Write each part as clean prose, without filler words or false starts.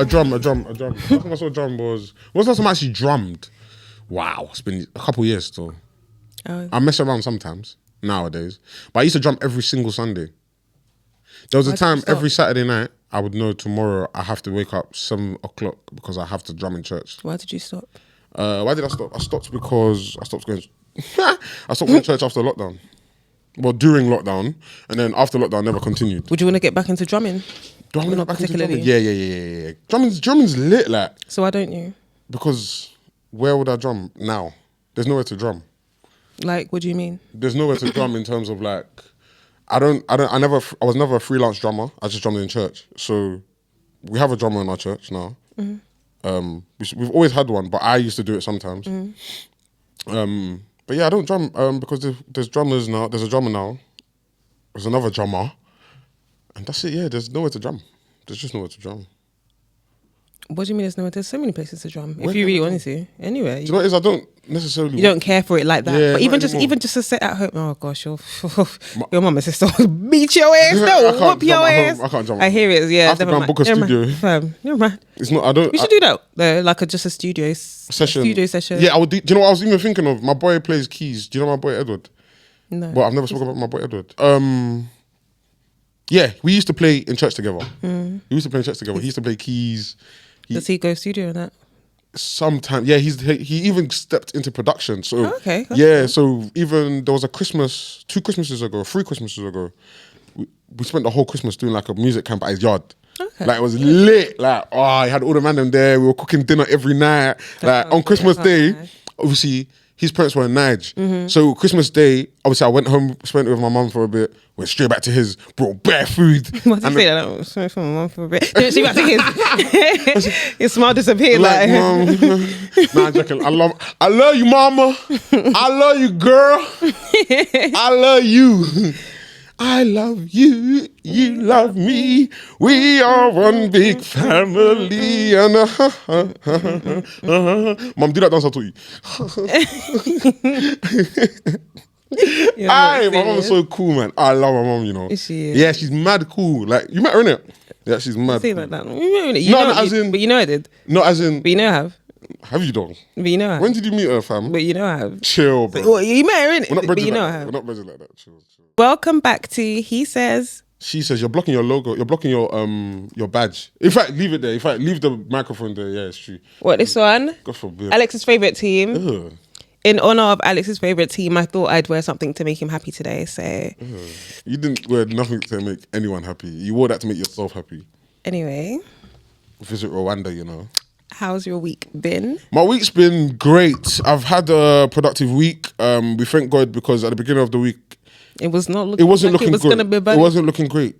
A drum. I think I saw a drum was the last time I actually drummed? Wow, it's been a couple years still. Oh. I mess around sometimes nowadays, but I used to drum every single Sunday. There was a time every Saturday night I would know tomorrow I have to wake up 7 o'clock because I have to drum in church. Why did you stop? Why did I stop? I stopped because I stopped going. I stopped going to church after lockdown. Well, during lockdown, and then after lockdown, never continued. Would you want to get back into drumming? Do I want to Not get back into particularly. drumming? Yeah. Drumming's lit, like. So why don't you? Because where would I drum now? There's nowhere to drum. Like, what do you mean? There's nowhere to drum in terms of like, I was never a freelance drummer. I just drummed in church. So we have a drummer in our church now. Mm-hmm. We've always had one, but I used to do it sometimes. Mm-hmm. But yeah, I don't drum because there's drummers now. There's a drummer now. There's another drummer. And that's it, yeah. There's nowhere to drum. There's just nowhere to drum. What do you mean there's nowhere? There's so many places to drum. If you really wanted to. Anyway. Do you know what it is? I don't necessarily... You don't care for it like that. Yeah, but even just to sit at home, oh gosh, your mum and sister will beat your ass. They'll whoop your ass. I can't drum. I hear it, yeah. I have to go and book a studio. Never mind. It's not, I don't... We should do that. Like just a studio session. Studio session. Yeah, do you know what I was even thinking of? My boy plays keys. Do you know my boy Edward? No. Well, I've never spoken about my boy Edward. Yeah, we used to play in church together. We used to play in church together. He used to play keys. Does he go studio and that? Sometimes, yeah. He even stepped into production. So okay. Yeah, cool. So even there was a Christmas, 3 Christmases ago, we spent the whole Christmas doing like a music camp at his yard. Okay. Like it was lit. Like he had all the man them there. We were cooking dinner every night. Like on Christmas Day, obviously his parents were in Nige. Mm-hmm. So Christmas Day, obviously I went home, spent it with my mum for a bit, went straight back to his, brought bare food. Why did you say that? Spent it with my mum for a bit. Straight back to his. His smile disappeared. Like Mom. Nah, I'm joking. I love you, mama. I love you, girl. I love you. I love you, you love me. We are one big family. And Mom, do that dance I taught you. My mom is so cool, man. I love my mom, you know. Is she? Yeah, she's mad cool. Like, you met her, innit? Yeah, she's mad cool. Like that. But you know I did. Not as in... But you know I have. Have you done? But you know I have. When did you meet her, fam? But you know I have. Chill, bro. Well, you met her, innit? We're not but you know like I have. We're not bridging like that. Chill. Welcome back to He Says. She says you're blocking your logo. You're blocking your badge. In fact, leave it there. In fact, leave the microphone there. Yeah, it's true. What, this one? God forbid. Alex's favourite team. Ugh. In honour of Alex's favourite team, I thought I'd wear something to make him happy today. So You didn't wear nothing to make anyone happy. You wore that to make yourself happy. Anyway. Visit Rwanda, you know. How's your week been? My week's been great. I've had a productive week. We thank God because at the beginning of the week, it wasn't looking great. It wasn't looking great.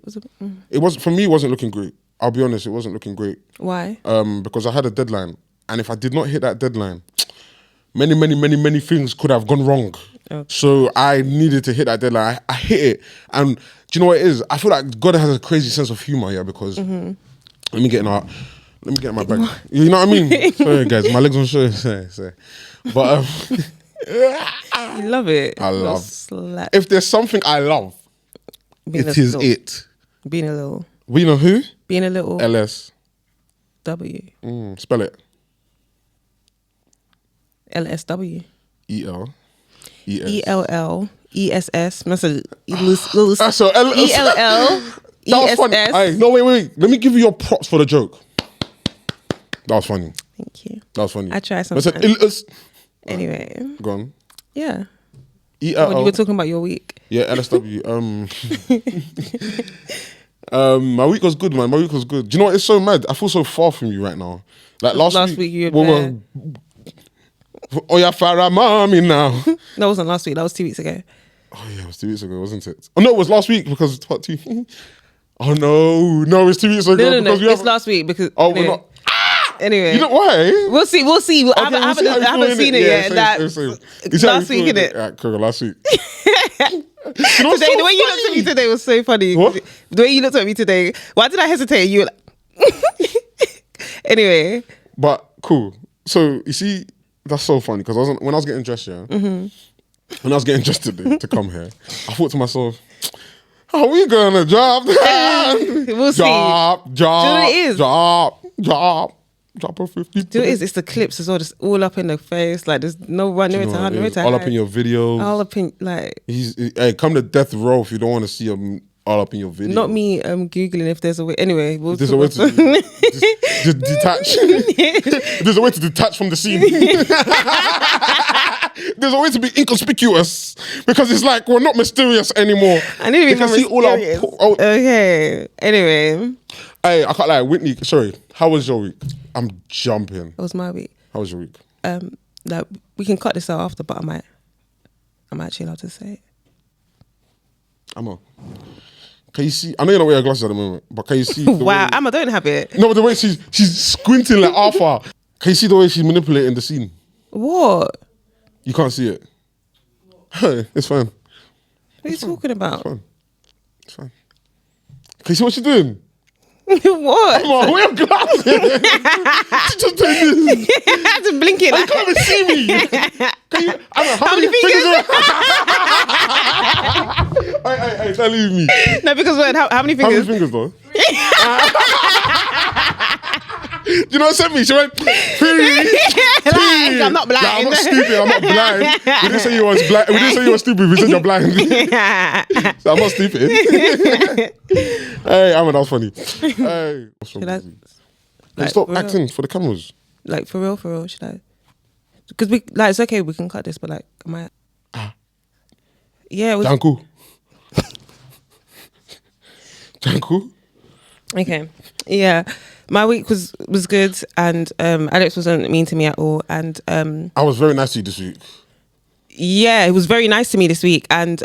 It wasn't for me. It wasn't looking great. I'll be honest. It wasn't looking great. Why? Because I had a deadline, and if I did not hit that deadline, many things could have gone wrong. Okay. So I needed to hit that deadline. I hit it, and do you know what it is? I feel like God has a crazy sense of humor, yeah. Because let me get in my bag. You know what I mean? Sorry, guys, my legs on show. Sorry. But you love it. I love. If there's something I love, it is it. Being a little. You know who? Being a little. LS. W. Spell it. LSW. EL. ELL. ESS. So ELL. That was funny. No, wait. Let me give you your props for the joke. That was funny. Thank you. That was funny. I try sometimes. Anyway. Go on. Yeah. ELL. When you were talking about your week. Yeah, LSW. My week was good, man. My week was good. Do you know what? It's so mad. I feel so far from you right now. Like last week you were oh yeah, Farah mommy now. That wasn't last week. That was 2 weeks ago. Oh yeah, it was 2 weeks ago, wasn't it? Oh no, it was last week because it's part 2. Oh no, it's 2 weeks ago. No. It's last week because. Oh, we're not. Anyway, you know why? We'll see. I haven't seen it yet. Last week, innit? Right, cool. Last week. Today, the way you looked at me today was so funny. What? The way you looked at me today. Why did I hesitate? You were like... Anyway. But cool. So you see, that's so funny because when I was getting dressed, when I was getting dressed today to come here, I thought to myself, Are we gonna drop that? We'll see. Drop, Do you know what it is? drop a 50. Do you know what it is? It's the clips as well, just all up in the face. Like there's no one nowhere to hide, nowhere to all hide. up in your videos. All up in like. Hey, come to death row if you don't want to see him all up in your video. Not me googling if there's a way. Anyway, there's a way to just detach. There's a way to detach from the scene. There's a way to be inconspicuous because it's like we're not mysterious anymore. I need to be more see all our okay. Anyway. Hey, I can't lie. Whitney, sorry. How was your week? I'm jumping. That was my week. How was your week? Like we can cut this out after, but I'm actually allowed to say it. Emma, can you see? I know you're not wearing glasses at the moment, but can you see? Wow, Emma, don't have it. No, but the way she's squinting like Arthur. Can you see the way she's manipulating the scene? What? You can't see it. Hey, it's fine. What are you talking about? It's fine. Can you see what she's doing? What? Come on, wear glasses. She just did this. I had to blink it. You can't even see me. Can you? How many fingers? Hey, don't leave me. No, because wait, how many How fingers? many fingers though? You know what sent me? She went, I'm not blind. Yeah, I'm not stupid. I'm not blind. We didn't say you was blind. We didn't say you were stupid. We said you're blind. So I'm not stupid. Hey, that was funny. Hey, what's wrong with you? Like, stop acting for the cameras. Like for real, should I? Because we like it's okay. We can cut this, but like, am I? Yeah, it was. Janku. Janku. Okay. Yeah. My week was good, and Alex wasn't mean to me at all, and I was very nice to you this week. Yeah, it was very nice to me this week, and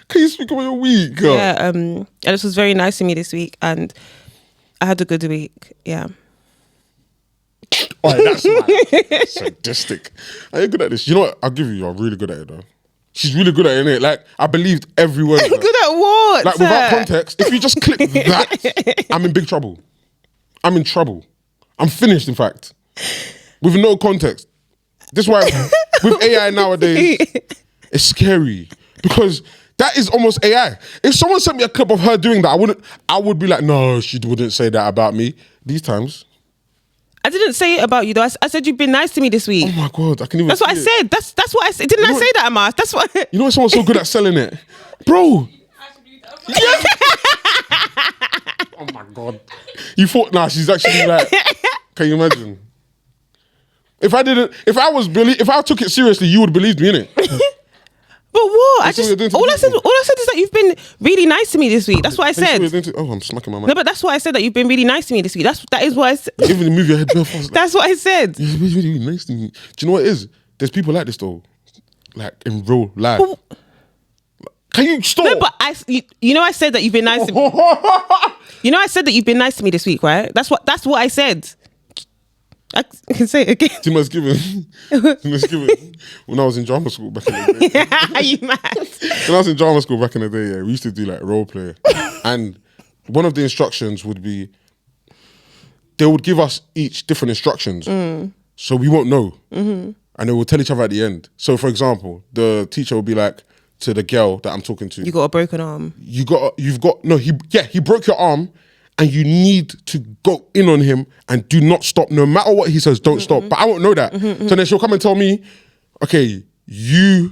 Can you speak about your week, girl? Yeah, Alex was very nice to me this week, and I had a good week. Yeah. Oh, that's mad. Sadistic. Are you good at this? You know what? I'll give you. You're really good at it, though. She's really good at it, innit? Like, I believed every word. Good at what? Like, without context, if you just click that, I'm in big trouble. I'm in trouble. I'm finished, in fact. With no context. This is why, with AI nowadays, it's scary. Because that is almost AI. If someone sent me a clip of her doing that, I would be like, no, she wouldn't say that about me. These times. I didn't say it about you though. I said you've been nice to me this week. Oh my God, I can even. That's what I said. That's what I said. Didn't I say that, Emma? That's what. You know when someone's so good at selling it, bro. Yes. Oh my God. You thought she's actually like. Can you imagine? If I took it seriously, you would believe me, innit? But what? All I said is that you've been really nice to me this week. That's what I said. Oh, I'm smacking my mic. No, but that's what I said, that you've been really nice to me this week. That is what I said. Even move your head real fast. That's what I said. You've been really nice to me. Do you know what it is? There's people like this though, like in real life. But, can you stop? No, but you know I said that you've been nice to me. You know I said that you've been nice to me this week, right? That's what I said. I can say it again. When I was in drama school back in the day. Are you mad? When I was in drama school back in the day, we used to do like role play. And one of the instructions would be, they would give us each different instructions. So we won't know. And they will tell each other at the end. So for example, the teacher will be like, to the girl that I'm talking to. You got a broken arm. He broke your arm. And you need to go in on him and do not stop. No matter what he says, don't stop. But I won't know that. So then she'll come and tell me, okay, you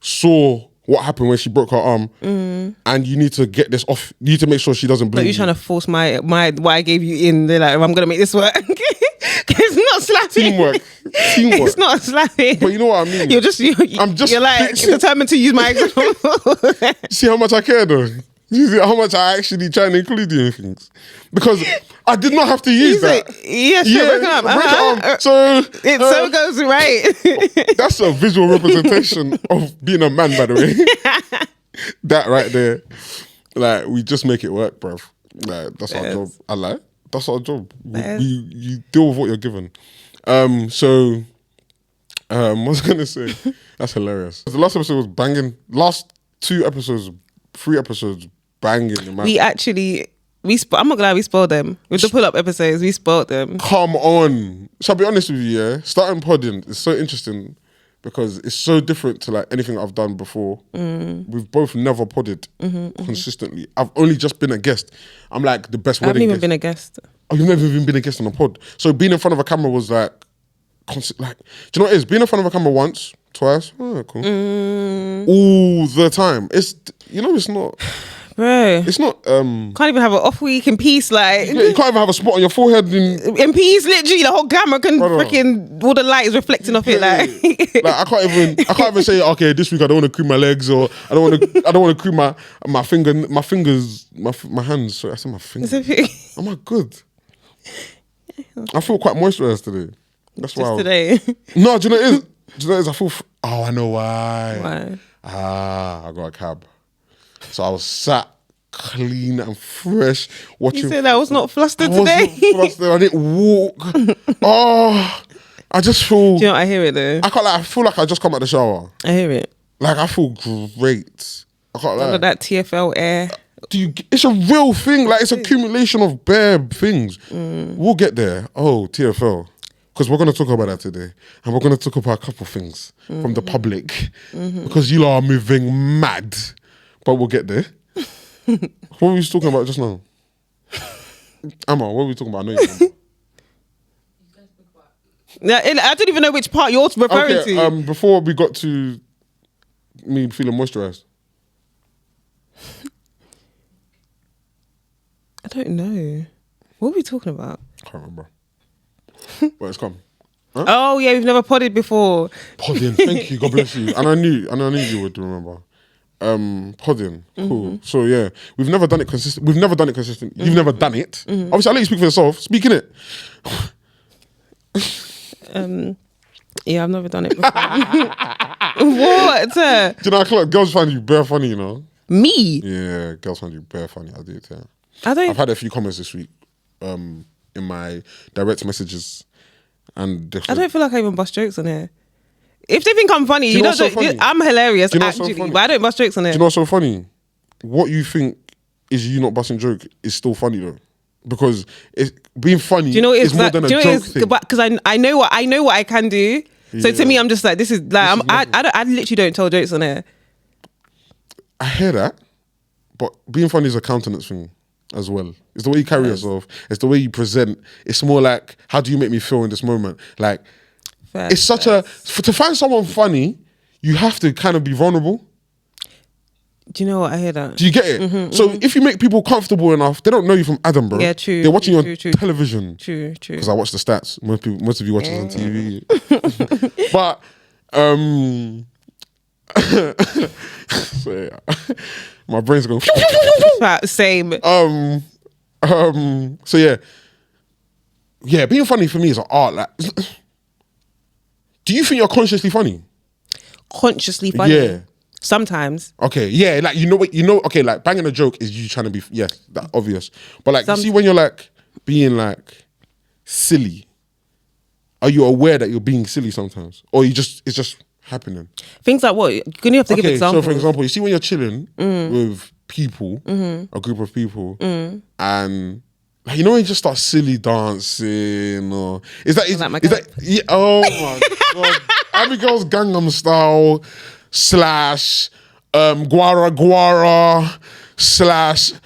saw what happened when she broke her arm and you need to get this off. You need to make sure she doesn't bleed. But you're trying to force my what I gave you in. They're like, I'm going to make this work. It's not slapping. Teamwork. It's not slapping. But you know what I mean? You're like determined to use my example. See how much I care though? You see how much I actually try and include you in things? Because I did not have to use that. Yeah, sure, break arm. So so goes right. That's a visual representation of being a man, by the way. That right there. Like, we just make it work, bruv. Like, that's our job. I like. That's our job. You deal with what you're given. What was I going to say? That's hilarious. The last episode was banging. Last 3 episodes, banging. Man. I'm not gonna lie, we spoiled them. With the pull-up episodes, we spoiled them. Come on. Shall I be honest with you, yeah? Starting podding is so interesting because it's so different to like anything I've done before. We've both never podded consistently. I've only just been a guest. I'm like the best I haven't wedding even guest. been a guest. Oh, you've never even been a guest on a pod. So being in front of a camera was like, do you know what it is? Being in front of a camera once, twice, cool. All the time. It's not. Bro. It's not. Can't even have an off week in peace, like. You can't even have a spot on your forehead. In peace, literally, the whole camera can freaking, all the light is reflecting off it, like. Like I can't even say, okay, this week I don't want to cream my legs, or I don't want to cream my fingers, my hands. Sorry, I said my fingers. Am I good? I feel quite moisturised today. That's why. Today. No, do you know what it is? Do you know what it is? I feel. Oh, I know why. Why? I got a cab, so I was sat clean and fresh watching. You said I was not flustered today. I wasn't flustered. I didn't walk. Oh, I just feel. Do you know what? I hear it though. I feel like I just come out the shower. I hear it. Like I feel great. I can't lie. Under that TFL air. It's a real thing. Like it's accumulation of bare things. We'll get there. Oh, TFL. Because we're going to talk about that today. And we're going to talk about a couple of things from the public. Because you lot are moving mad. But we'll get there. What were we talking about just now? Amma, what were we talking about? I know you remember. Yeah, I don't even know which part you're referring to. Before we got to me feeling moisturised. I don't know. What were we talking about? I can't remember. But it's come. Huh? Oh yeah, we've never podded before. Podding, thank you, God bless you. And I knew you would remember. Podding, cool. So yeah, we've never done it consistent. You've never done it. Obviously, I'll let you speak for yourself. Speak in it. Yeah, I've never done it before. What? Do you know, girls find you bare funny, you know? Me? Yeah, girls find you bare funny. I do, yeah. I've had a few comments this week in my direct messages. And I don't feel like I even bust jokes on here. If they think I'm funny, I'm hilarious, actually. But I don't bust jokes on here. Do you know what's so funny? What you think is you not busting joke is still funny though. Because being funny is more than a joke thing. Because I know what I can do. So to me, I'm just like, this is like, I literally don't tell jokes on here. I hear that, but being funny is a countenance thing as well. It's the way you carry yourself. It's the way you present. It's more like, how do you make me feel in this moment? Like, it's such to find someone funny, you have to kind of be vulnerable. Do you know what? I hear that. Do you get it? So if you make people comfortable enough, they don't know you from Adam, bro. Yeah, true. They're watching you on television. True. Because I watch the stats. Most of you watch us on TV. But so yeah, my brain's going. Same. So yeah, being funny for me is an art. Like, do you think you're consciously funny? Consciously funny? Yeah. Sometimes. Okay, yeah, like okay, like banging a joke is you trying to be, that's obvious. But like, you see when you're like being like silly, are you aware that you're being silly sometimes? Or it's just happening? Things like what? Can you have to give examples? So for example, you see when you're chilling with people, a group of people, and like, you know when you just start silly dancing, or is that yeah, oh my God, Abigail's Gangnam Style / Guara Guara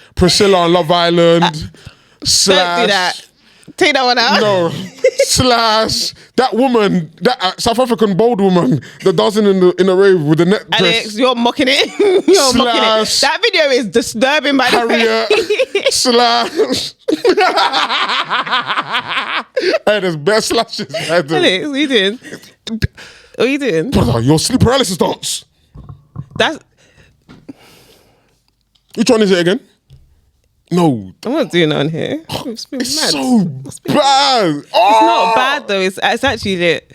/ Priscilla on Love Island / Don't do that. Take that one out. No. / that woman, that South African bold woman that dancing in a rave with the net dress. Alex, you're mocking it. You're mocking it. That video is disturbing, by the way. / Hey, there's bare slashes. Alex, what are you doing? What are you doing? Brother, your sleep paralysis dance. Which one is it again? No. I'm not doing it on here. It's mad. So bad. It's not bad though. It's actually lit.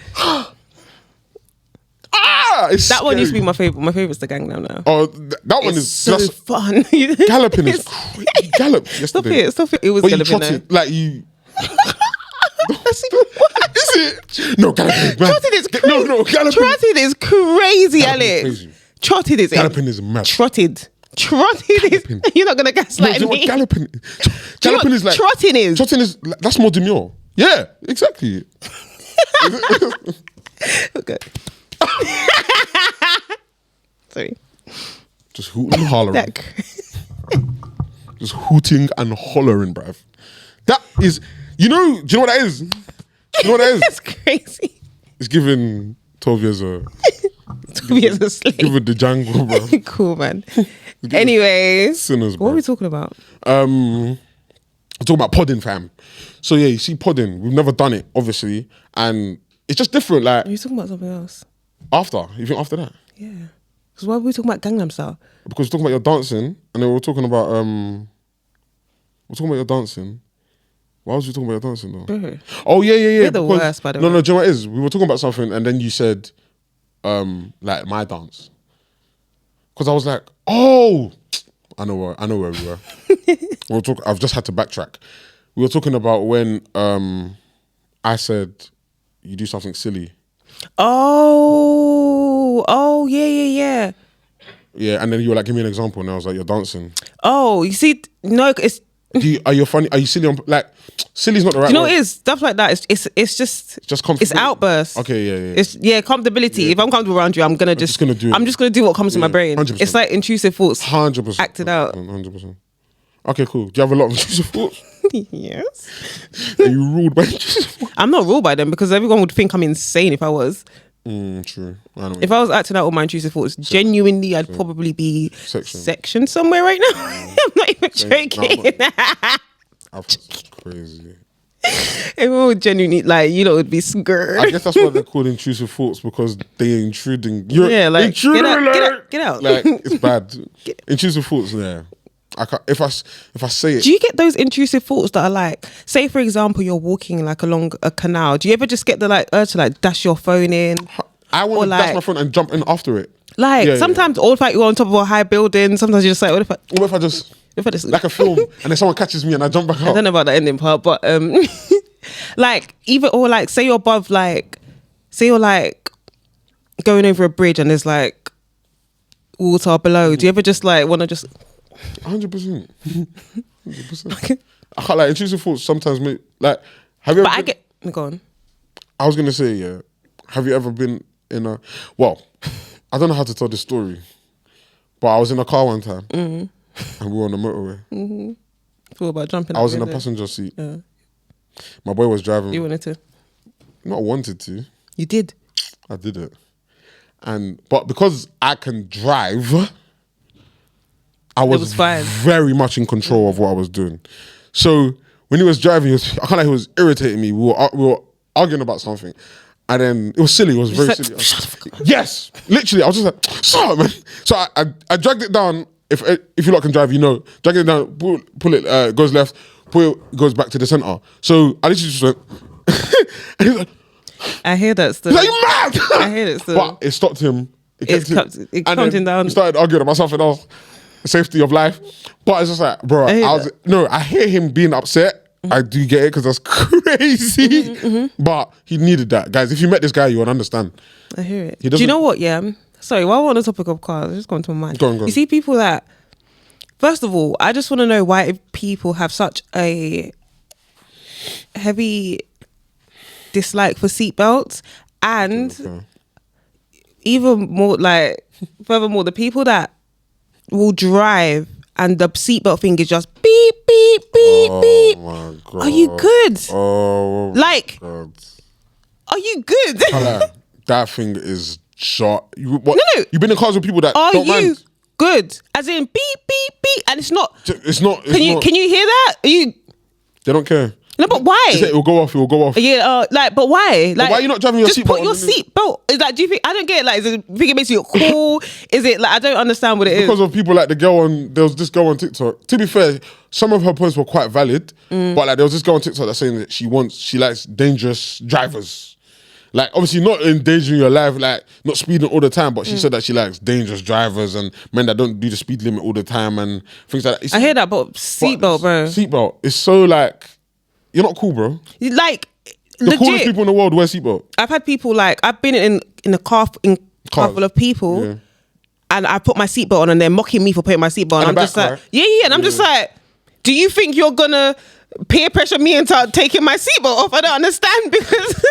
It's that scary. one used to be my favorite. My favorite's the Gangnam now. Oh, that one is so fun. Galloping is crazy. Gallop yesterday. Stop it. It was galloping. Like you. Is it? No, galloping. Trotting is crazy. No, galloping. Trotting is crazy, Alex. Trotting is galloping is mad. Trotted is. You're not gonna gaslight me. Galloping. Galloping is like. Trotting is. That's more demure. Yeah, exactly. Okay. Sorry. Just hooting and hollering. That Just hooting and hollering, bruv. That is, do you know what that is? You know what that is? That's crazy. It's giving 12 years 12 years a slave. giving the Django, bro. Cool, man. Anyways, Sinners, what bro. are we talking about? I'm talking about podding, fam. So yeah, you see podding. We've never done it, obviously, and it's just different. Like Are you talking about something else? you think after that? Yeah. Because why were we talking about Gangnam Style? Because we're talking about your dancing, and then we're talking about your dancing. Why was we talking about your dancing though? Bro. Oh yeah. You're the worst, by the way. No, do you know what it is? We were talking about something, and then you said, like my dance. Because I was like, oh, I know where we were. I've just had to backtrack. We were talking about when I said you do something silly. Oh, yeah. Yeah, and then you were like, give me an example, and I was like, you're dancing. Oh, you see, no, it's. Are you funny? Are you silly? Like, silly's not the right You know word. what it is? Stuff like that. It's just comfortability. It's outbursts. Okay, yeah. It's comfortability. Yeah. If I'm comfortable around you, I'm just gonna do what comes to my brain. 100%. It's like intrusive thoughts. 100%. Acted out. 100%. Okay, cool. Do you have a lot of intrusive thoughts? Yes. Are you ruled by intrusive thoughts? I'm not ruled by them because everyone would think I'm insane if I was. True. I know. If I was acting out all my intrusive thoughts, genuinely, I'd probably be section somewhere right now. I'm not even joking. That's crazy. Everyone would genuinely, like, would be scared. I guess that's why they're called intrusive thoughts, because they're intruding. You're like, intruding, get out. Like, it's bad. Intrusive thoughts, yeah. I can't, if I say it. Do you get those intrusive thoughts that are like, say for example, you're walking like along a canal. Do you ever just get the like urge to like dash your phone in? I want to dash my phone and jump in after it. Like sometimes, or if like you're on top of a high building, sometimes you're just like, what if I just like a film and then someone catches me and I jump back out? I don't know about the ending part, but like either or like say you're above like, say you're like going over a bridge and there's like water below. Do you ever just like want to just 100%. 100%. I can't, like, intrusive thoughts sometimes make, like, have you ever go on. I was gonna say, yeah, have you ever been in a, well, I don't know how to tell this story, but I was in a car one time and we were on the motorway. Thought about jumping. I was in the passenger seat. Yeah. My boy was driving. You wanted to? Not wanted to. You did. I did it, but because I can drive, I was very much in control of what I was doing. So when he was driving, I can't lie, he was irritating me. We were arguing about something. And then it was silly. It was very silly. Yes, literally. I was just like, shut up, man. So I dragged it down. If you lot can drive, drag it down, pull it, goes left, pull it, goes back to the center. So I literally just went, and he's like, I hear that still. He's like, you mad? I hear it still. But it stopped him. It calmed him down. We started arguing about something else. Safety of life. But it's just like, bro, I hear him being upset. I do get it because that's crazy. But he needed that. Guys, if you met this guy, you would understand. I hear it. Do you know what, yeah? Sorry, while we're on the topic of cars, it's just gone to my mind. Go on. You see people that, first of all, I just want to know why people have such a heavy dislike for seatbelts, and even more, like, furthermore, the people that will drive and the seatbelt thing is just beep, beep, beep, beep. My God. Are you good? Oh, like, God. Are you good? That thing is shot. No. You've been in cars with people that are don't you mind. Good? As in beep, beep, beep, and it's not. Can you hear that? They don't care. No, but why? It will go off. It will go off. Yeah, but why? Like, why are you not driving your seatbelt? Just put your seatbelt. Is that? Do you think? I don't get it. Like, is it, think it makes you cool? Is it like, I don't understand what it is? Because of people like there was this girl on TikTok. To be fair, some of her points were quite valid, but like there was this girl on TikTok that's saying that she likes dangerous drivers. Like, obviously not endangering your life, like not speeding all the time, but she said that she likes dangerous drivers and men that don't do the speed limit all the time and things like that. I hear that, but seatbelt, bro. Seatbelt is so like, you're not cool, bro. Like, the legit. coolest people in the world wear seatbelt. I've had people like, I've been in a car full of people, and I put my seatbelt on and they're mocking me for putting my seatbelt on. I'm just like, and I'm just like, do you think you're gonna peer pressure me into taking my seatbelt off? I don't understand, because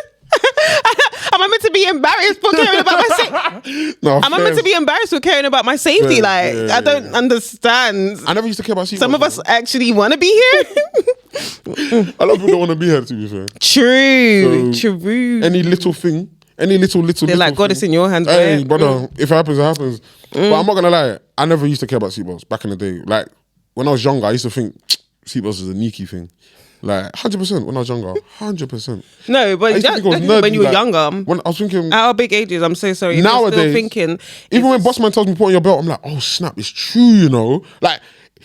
Am I meant to be embarrassed for caring about my safety? No, Am I meant to be embarrassed for caring about my safety? I don't understand. I never used to care about seatbelts. Some of us actually want to be here. A lot of people don't want to be here, to be fair. True. Any little thing, They're like, God, it's in your hands. Hey, brother, if it happens, it happens. But I'm not gonna lie, I never used to care about seatbelts back in the day. Like when I was younger, I used to think seatbelts is a neaky thing. Like 100% when I was younger, 100%. No, but when you were younger, when I was thinking at our big ages, I'm so sorry. Nowadays, still thinking, even when Bossman tells me put on your belt, I'm like, oh snap, it's true, you know. Like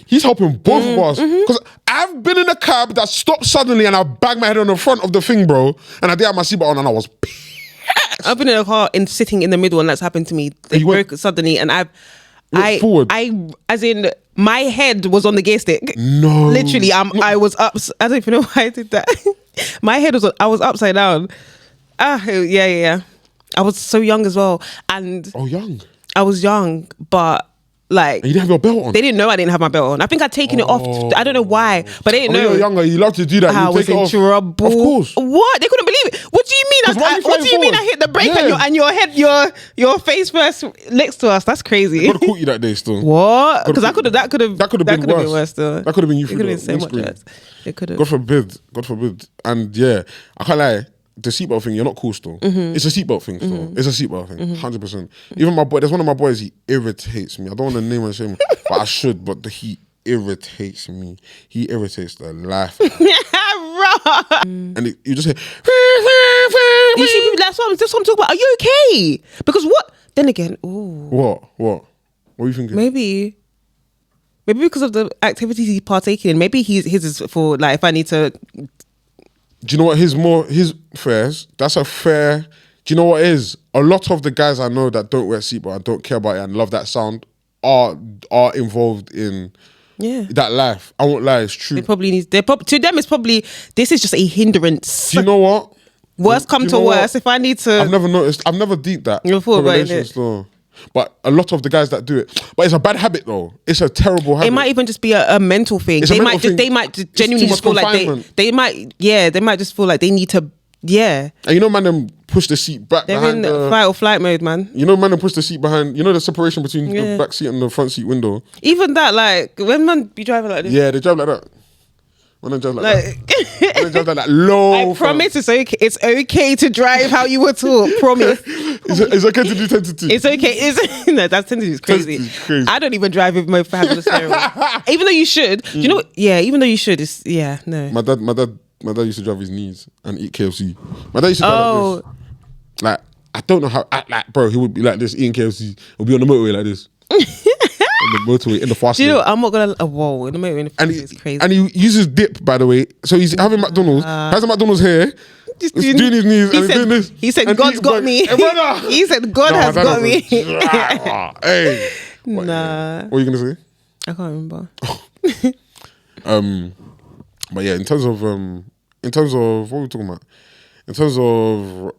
he's helping both of us because I've been in a cab that stopped suddenly and I banged my head on the front of the thing, bro, and I did have my seatbelt on and I was pissed. I've been in a car and sitting in the middle and that's happened to me. It broke suddenly and I as in my head was on the gear stick. No, literally, I was up. I don't even know why I did that. My head was. I was upside down. Yeah. I was so young as well, and young. I was young, but like and you didn't have your belt on. They didn't know I didn't have my belt on. I think I'd taken it off. I don't know why, but they didn't know. When you were younger, you loved to do that. I was in trouble. Of course. What? They couldn't believe it. What do you mean? What do you mean? I hit the brake and your head, your face first next to us. That's crazy. I could have caught you that day still. What? Because that could have been worse. Still. That could have been you. It could have been so much worse. It could have. God forbid. And yeah, I can't lie. The seatbelt thing, you're not cool still. It's a seatbelt thing still. It's a seatbelt thing, 100%. Even my boy, there's one of my boys, he irritates me. I don't want to name and shame him, but I should, but he irritates me. He irritates the life. And you just hear, you see, that's what I'm talking about. Are you okay? Because what? Then again, ooh. What are you thinking? Maybe because of the activities he's partaking in. Maybe his is for like if I need to. Do you know what his fares? That's a fair. Do you know what it is? A lot of the guys I know that don't wear seatbelt and don't care about it and love that sound are involved in that life. I won't lie, it's true. They probably need. To them, it's probably this is just a hindrance. Do you know what? Worst come to worst. If I need to, I've never noticed. I've never deeped that. You're full about it. But a lot of the guys that do it, but it's a bad habit though. It's a terrible habit. It might even just be a mental thing. They might genuinely just feel like they might just feel like they need to. Yeah. And you know, man, them push the seat back. They're in fight or flight mode, man. You know, man, them push the seat behind. You know, the separation between the back seat and the front seat window. Even that, like when man be driving like this. Yeah, they drive like that. When they drive like that. When they drive like that low. I promise it's okay. It's okay to drive how you were taught. Promise. It's okay to do 10 to 2. It's okay. No, that's 10 to 2 is crazy. 10 to 2 is crazy. I don't even drive with my hand on the steering wheel. Even though you should. You know? Yeah, even though you should. It's no. My dad used to drive his knees and eat KFC. My dad used to drive like this. Like, I don't know how. Bro, he would be like this eating KFC. He'll be on the motorway like this. On the motorway in the fast lane. Do you know? I'm not gonna. Whoa, in the motorway in the fast lane is crazy. And he uses dip, by the way. So he's having McDonald's. Has a McDonald's here. Just doing his knees and doing this. He said, "God's got me." He said, "God has got me." Hey. Nah. What are you gonna say? I can't remember. But yeah, in terms of what were we talking about? In terms of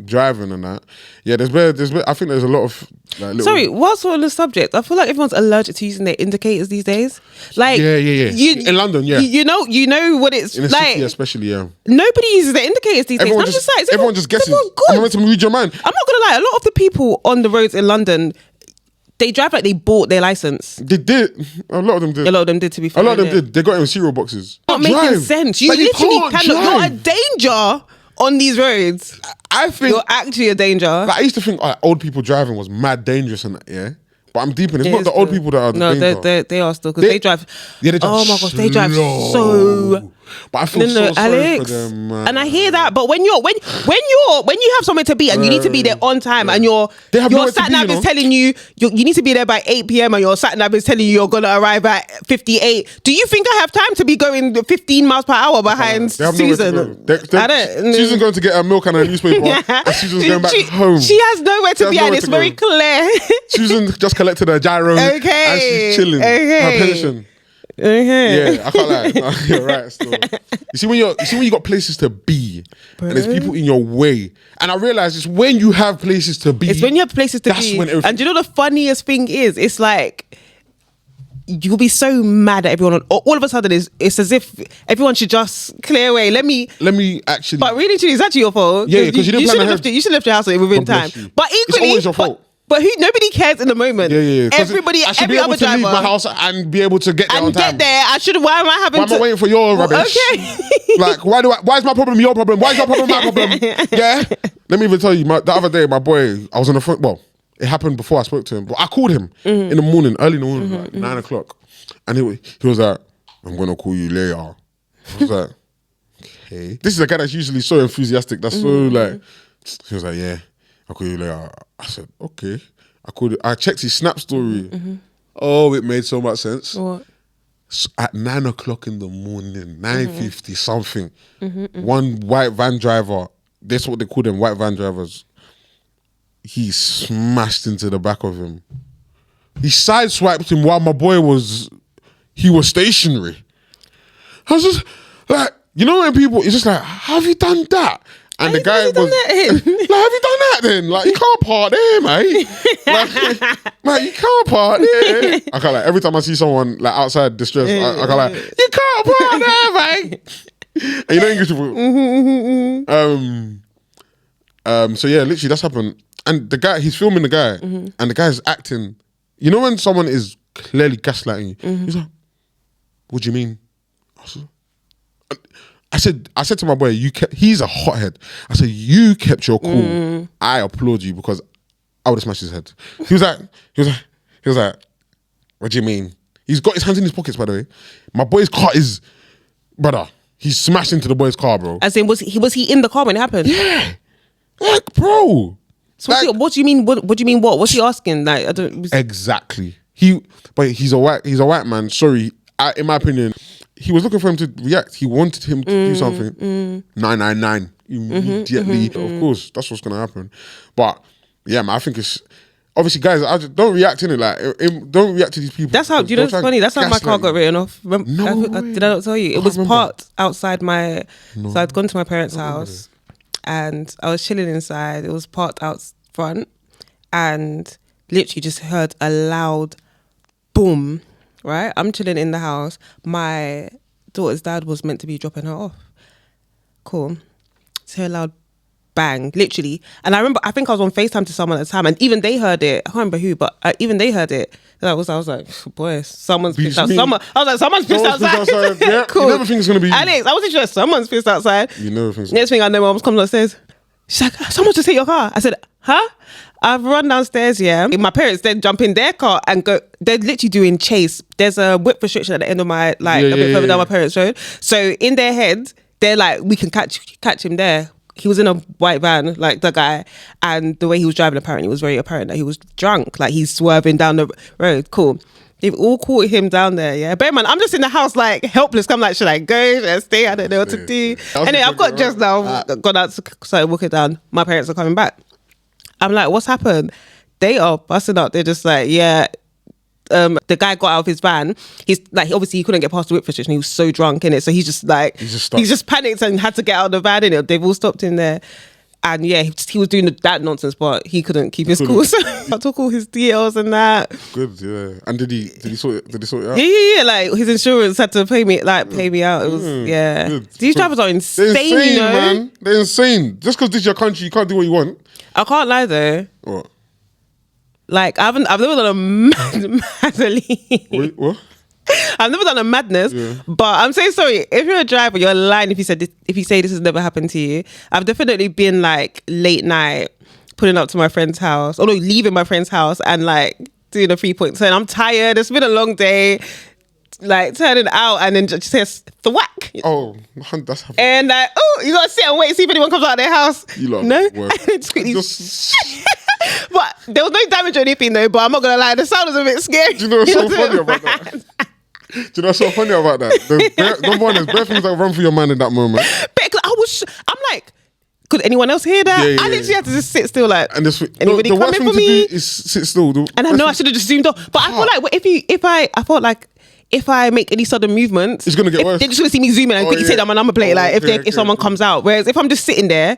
driving and that. Yeah, there's I think there's a lot of like little... Sorry, whilst we're on the subject, I feel like everyone's allergic to using their indicators these days. Like yeah. In London, yeah. You know what it's in the like. City especially, yeah. Nobody uses their indicators these days. Everyone just guesses. I'm meant to read your mind. I'm not gonna lie. A lot of the people on the roads in London, they drive like they bought their license. They did. A lot of them did. A lot of them did, to be fair. A lot of them did. They got it in cereal boxes. Not making sense. You literally cannot. You're a danger on these roads. I think you're actually a danger. Like, I used to think old people driving was mad dangerous and that, yeah. But I'm deep in it. It's not the old people that are the danger. No, they are still, because they drive. Yeah, they drive. Oh my gosh, they drive so. But I feel so sorry for them, man. And I hear that, but when you have somewhere to be and you need to be there on time, and your sat nav is telling you need to be there by 8 p.m. and your sat nav is telling you you're gonna arrive at 58. Do you think I have time to be going 15 miles per hour behind Susan? I don't. Susan's going to get her milk and her newspaper, and Susan's going back home. She has nowhere to be, and it's very clear. Susan just collected her gyro, and she's chilling. Her pension. Yeah, I can't lie. You're right. Still, you see when you got places to be, and there's people in your way, and I realize it's when you have places to be. It's when you have places to be. And do you know the funniest thing is? It's like you'll be so mad at everyone. All of a sudden, it's as if everyone should just clear away. Let me actually. But really, truly, it's actually your fault. Yeah, because you didn't plan ahead. You should have left your house within time. But equally, it's always your fault. But nobody cares in the moment. Yeah. Everybody, I should every be able other to driver, leave my house and be able to get there on time. Why am I having Why am I waiting for your rubbish? Okay. Like, why is my problem your problem? Why is your problem my problem? Yeah. Let me even tell you, the other day, my boy, I was on the phone. Well, it happened before I spoke to him, but I called him in the morning, early in the morning, like 9 o'clock. And he was like, I'm going to call you later. I was like, okay. This is a guy that's usually so enthusiastic. That's so like, he was like, yeah, I'll call you later. I said, okay. I checked his Snap story. Oh, it made so much sense. What? At 9 o'clock in the morning, 9:50 something, one white van driver, that's what they call them, white van drivers, he smashed into the back of him. He sideswiped him while my boy was stationary. I was just like, you know when people, it's just like, how have you done that? And the guy was like, have you done that then? Like, you can't park there, mate. like you can't park there. I can't, like, every time I see someone like outside distress, I can't, like, you can't park there, mate. And you know English people. So yeah, literally that's happened. And the guy, he's filming the guy, and the guy's acting. You know when someone is clearly gaslighting you? He's like, what do you mean? I said to my boy, he's a hothead. I said, you kept your cool. I applaud you because I would have smashed his head. He was like, what do you mean? He's got his hands in his pockets, by the way. My boy's car is, brother, he smashed into the boy's car, bro. As in, was he in the car when it happened? Yeah. Like, bro. So like, what do you mean? What do you mean? What? What's he asking? Like, I don't. Exactly. But he's a white man. Sorry, in my opinion, he was looking for him to react. He wanted him to do something. 999 immediately. Of course, that's what's gonna happen. But yeah, man, I think it's obviously, guys. Don't react in it. Like, don't react to these people. That's how. Do you know what's funny? That's how my car got written off. Did I not tell you? It was parked outside my. So I'd gone to my parents' house. And I was chilling inside. It was parked out front, and literally just heard a loud boom. Right, I'm chilling in the house. My daughter's dad was meant to be dropping her off. Cool. So a loud bang, literally. And I think I was on FaceTime to someone at the time, and even they heard it. I can't remember who, but even they heard it. I was like, boy, someone's pissed out. I was like, someone's pissed outside. Yeah, cool. You never think it's gonna be Alex, I wasn't sure someone's pissed outside. You never think so. Next thing I know, my mom comes upstairs. She's like, someone just hit your car. I said, huh? I've run downstairs, yeah. My parents then jump in their car and go, they're literally doing chase. There's a whip restriction at the end of my, a bit further down my parents' road. So in their head, they're like, we can catch him there. He was in a white van, like the guy, and the way he was driving apparently was very apparent that he was drunk. Like, he's swerving down the road. Cool. They've all caught him down there, yeah. But man, I'm just in the house like helpless. I'm like, should I go? Should I stay? I don't know what to do. Anyway, I've got just now gone out to start walking down. My parents are coming back. I'm like, what's happened? They are busting up. They're just like, yeah. The guy got out of his van. He's like, obviously he couldn't get past the whip restriction. He was so drunk in it, so he's just panicked and had to get out of the van in it. They've all stopped him there, and yeah, he was doing that nonsense, but he couldn't keep his cool. So I took all his DLs and that. Good, yeah. And did he sort it out? Yeah. Like, his insurance had to pay me out. It was Good. These drivers are insane, you know? Man. They're insane. Just because this is your country, you can't do what you want. I can't lie though. What? Like, I've never done a madly. Wait, what? I've never done a madness, but I'm saying sorry. If you're a driver, you're lying if you say this has never happened to you. I've definitely been like late night, pulling up to my friend's house, leaving my friend's house and like doing a 3-point turn. I'm tired. It's been a long day. Like turning out and then just says thwack. Oh, that's happening. And like, you gotta sit and wait, see if anyone comes out of their house. You lot. No, and just quickly. But there was no damage or anything though. But I'm not gonna lie, the sound was a bit scary. Do you know what's so funny about that? Do you know what's so funny about that? Number one, there's bare things that run through your mind in that moment. But I'm like, could anyone else hear that? I literally had to just sit still, like, and anybody coming for me? Is sit still. And I know I should have just zoomed off. But I feel like if I make any sudden movements, it's gonna get worse. They're just gonna see me zooming and quickly take down my number plate. If someone comes out, whereas if I'm just sitting there,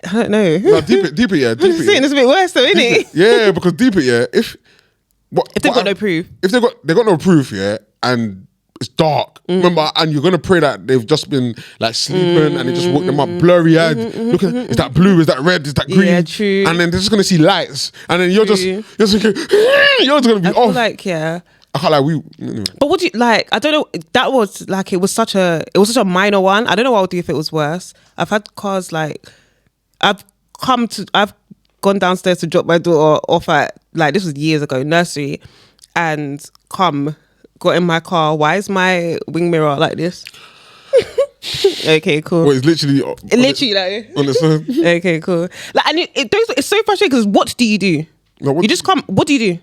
I don't know. No, deep it, yeah. I'm just saying it's a bit worse though, isn't it? Yeah, because deep it, yeah. If they've got no proof. If they got no proof, yeah, and it's dark. Remember, and you're gonna pray that they've just been like sleeping and they just woke them up, blurry eyed. Look at, is that blue? Is that red? Is that green? Yeah, true. And then they're just gonna see lights, and then you're just thinking, you're just gonna be I feel off. like, yeah. I can't like anyway. But what do you like? I don't know. That was like, it was such a minor one. I don't know what I would do if it was worse. I've had cars like, I've gone downstairs to drop my daughter off at, like, this was years ago, nursery, and got in my car. Why is my wing mirror like this? Okay, cool. Wait, it's literally like on its own. okay, cool. Like, and it's so frustrating because what do you do? No, You just come. What do you do?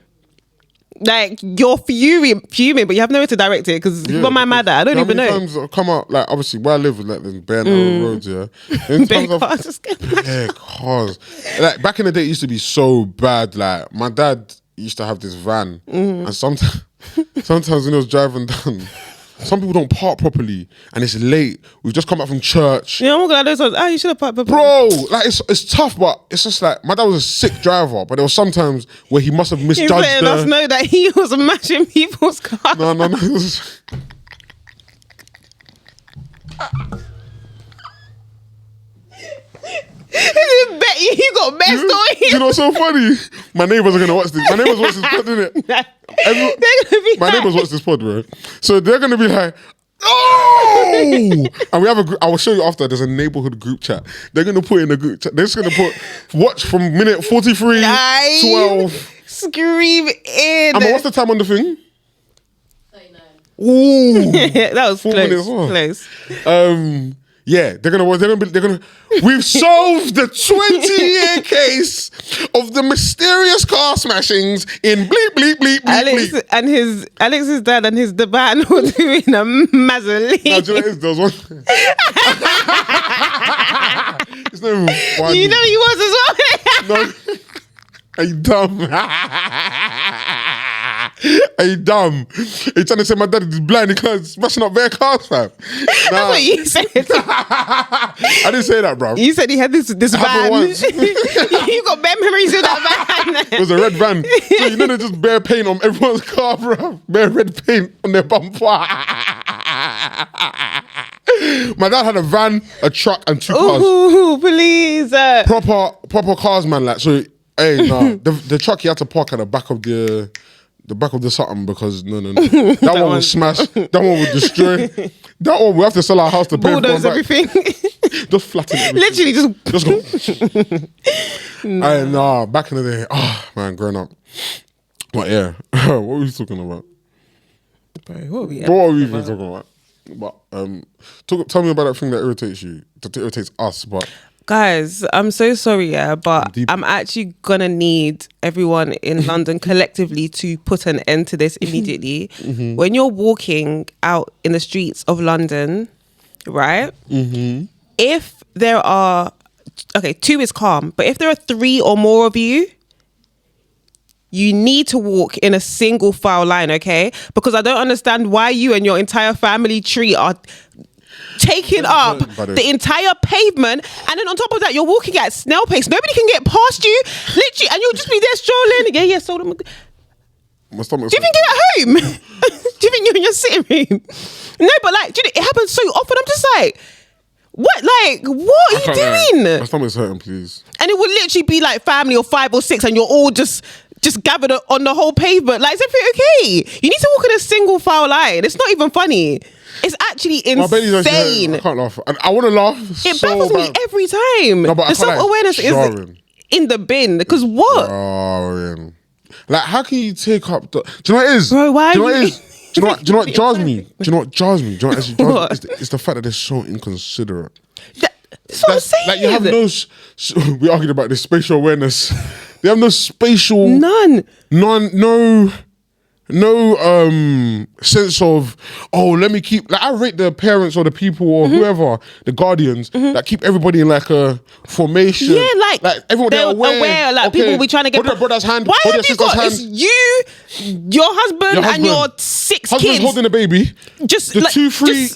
Like, you're fuming, but you have nowhere to direct it because what am I mad at? I don't even know. How many times I come out, like, obviously where I live, like, there's bare narrow roads, yeah. Bare cars. Like, back in the day, it used to be so bad. Like, my dad used to have this van, and sometimes when he was driving down, some people don't park properly, and it's late. We've just come back from church. Yeah, I'm gonna those ones. You should have parked properly. Bro, like, it's tough, but it's just like, my dad was a sick driver, but there was sometimes where he must have misjudged. He's letting us know that he was smashing people's cars. No. Bet you got best on Do you know what's so funny? My neighbours are gonna watch this. My neighbours watch this pod, innit? My neighbours watch this pod, bro. So they're gonna be like, oh! And we have a group. I will show you after. There's a neighbourhood group chat. They're gonna put in a group chat. They're just gonna put watch from minute 43, 12. Scream in. What's the time on the thing? 39. Ooh, that was 4 minutes. Close. Yeah, they're gonna. We've solved the 20-year case of the mysterious car smashings in bleep bleep bleep bleep. Bleep. And Alex's dad and the band were doing a mazzoline. Now, do you know what it is? There was one. It's not even funny. You know he was as well. No. Are you dumb? Are you dumb? Are you trying to say my dad is blind? He can't smashing up bare cars, fam. That's what you said. I didn't say that, bro. You said he had this van. Once. You got bare memories of that van. It was a red van. So you know they just bare paint on everyone's car, bro. Bare red paint on their bumper. My dad had a van, a truck, and 2 cars. Ooh, please. Proper cars, man. Like, so, hey, no. The truck he had to park at the back of the something because no. That one was smashed. That one would destroy. That one we have to sell our house to pay for. Bulldoze everything. Just flatten everything. Literally just go. Nah, back in the day. Oh man, growing up. But yeah, what were we talking about? What were we even talking about? But tell me about that thing that irritates you. That irritates us, but. Guys, I'm so sorry, but I'm actually gonna need everyone in London collectively to put an end to this immediately. When you're walking out in the streets of London, right? If there are, 2 is calm, but if there are 3 or more of you, you need to walk in a single file line, okay? Because I don't understand why you and your entire family tree are taking up the entire pavement, and then on top of that, you're walking at snail pace. Nobody can get past you, literally, and you'll just be there strolling. Yeah, so my stomach's. Do you think you're at home? Do you think you're in your sitting room? No, but like, do you know, it happens so often. I'm just like, what? Like, what are you doing? My stomach's hurting, please. And it would literally be like family of 5 or 6, and you're all just gathered on the whole pavement. Like, is everything okay? You need to walk in a single file line. It's not even funny. It's actually insane. I can't laugh. I want to laugh. It baffles me every time. No, but the self-awareness is in the bin. Because what? Like, how can you take up the... Do you know what it is? Bro, why do you know what it is? Do you know what jars me? Do you know what jars me? Do you know what jars me? It's the fact that they're so inconsiderate. That's what I'm saying. Like, you have we argued about this spatial awareness. They have no spatial... No sense of, let me keep, like, I rate the parents or the people or whoever, the guardians, that keep everybody in like a formation. Yeah, like everyone, they're aware. Like, people will be trying to get... Hold your brother's hand. Why have you got... It's you, your husband, and your 6 Husband's kids. holding a baby. Just the 2, 3...